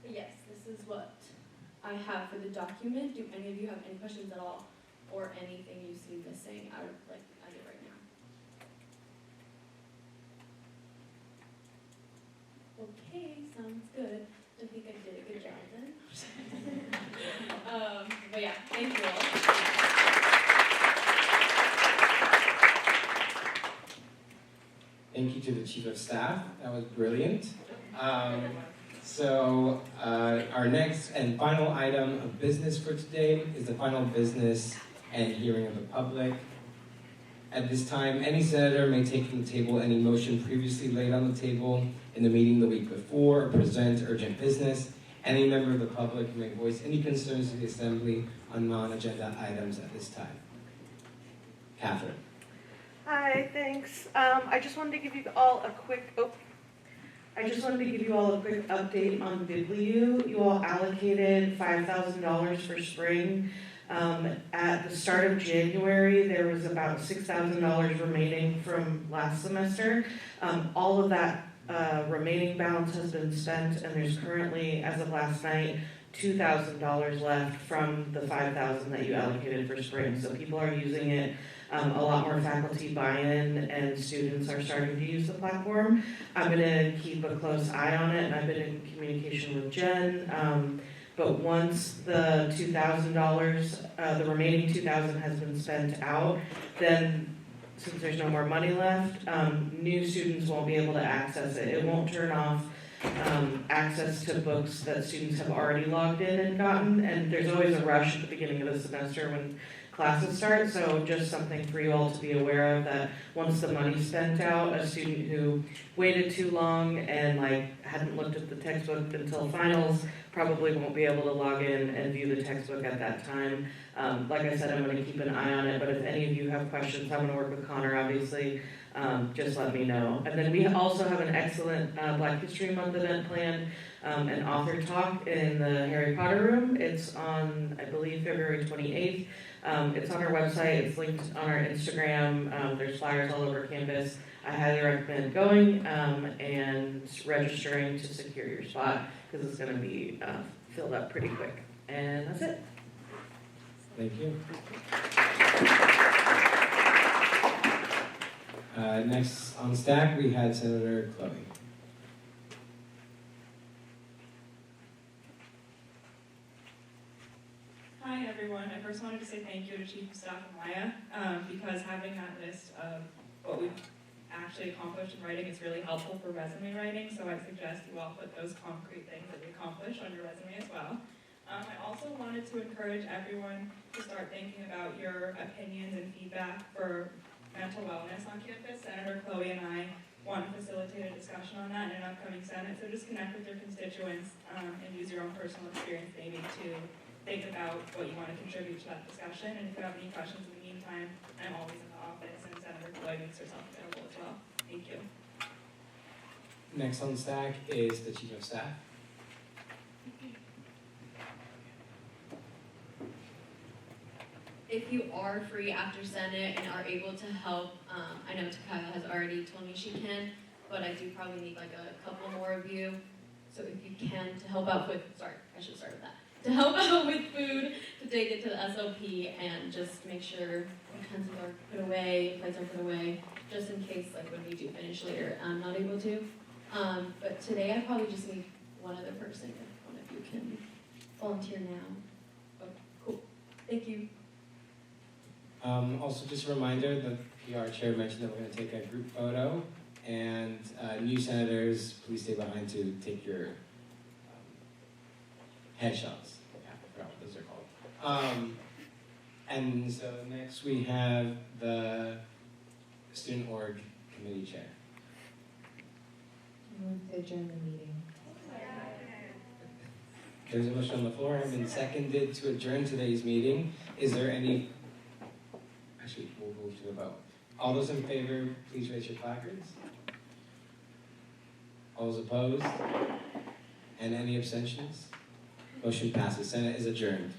But yes, this is what I have for the document. Do any of you have any questions at all, or anything you see missing out of like I did right now? Okay, sounds good. I think I did a good job then. But yeah, thank you all. Thank you to the Chief of Staff. That was brilliant. So our next and final item of business for today is the final business and hearing of the public. At this time, any senator may take from the table any motion previously laid on the table in the meeting the week before or present urgent business. Any member of the public may voice any concerns to the Assembly on non-agenda items at this time. Catherine. Hi, thanks. I just wanted to give you all a quick, update on BibliU. You all allocated $5,000 for spring. At the start of January, there was about $6,000 remaining from last semester. All of that remaining balance has been spent, and there's currently, as of last night, $2,000 left from the $5,000 that you allocated for spring. So people are using it. A lot more faculty buy-in, and students are starting to use the platform. I'm going to keep a close eye on it, and I've been in communication with Jen. But once the $2,000, the remaining $2,000 has been spent out, then since there's no more money left, new students won't be able to access it. It won't turn off access to books that students have already logged in and gotten, and there's always a rush at the beginning of the semester when classes start, so just something for you all to be aware of, that once the money's spent out, a student who waited too long and hadn't looked at the textbook until finals probably won't be able to log in and view the textbook at that time. Like I said, I'm going to keep an eye on it, but if any of you have questions, I'm going to work with Connor, obviously. Just let me know. And then we also have an excellent Black History Month event planned, an author talk in the Harry Potter room. It's on, I believe, February 28th. It's on our website, it's linked on our Instagram, there's flyers all over campus. I highly recommend going and registering to secure your spot, because it's going to be filled up pretty quick. And that's it. Thank you. Next on stack, we had Senator Chloe. Hi everyone. I first wanted to say thank you to Chief of Staff Amaya because having that list of what we've actually accomplished in writing is really helpful for resume writing, so I suggest you all put those concrete things that we accomplished on your resume as well. I also wanted to encourage everyone to start thinking about your opinions and feedback for mental wellness on campus. Senator Chloe and I want to facilitate a discussion on that in an upcoming Senate, so just connect with your constituents and use your own personal experience maybe to think about what you want to contribute to that discussion. And if you have any questions in the meantime, I'm always in the office, and Senator Chloe makes herself available as well. Thank you. Next on stack is the Chief of Staff. If you are free after Senate and are able to help, I know Takaya has already told me she can, but I do probably need a couple more of you. So if you can, to help out with, I should start with that. To help out with food, to take it to the SLP and just make sure utensils are put away, plates are put away, just in case when we do finish later, I'm not able to. But today I probably just need one other person, if one of you can volunteer now. Oh, cool. Thank you. Also, just a reminder, the PR chair mentioned that we're going to take a group photo, and new senators, please stay behind to take your headshots. Yeah, I forgot what those are called. And so next we have the Student Org Committee Chair. Move to adjourn the meeting. There's a motion on the floor, has been seconded to adjourn today's meeting. Is there any? Actually, we'll move to a vote. All those in favor, please raise your placards. All those opposed? And any abstentions? Motion passes. Senate is adjourned.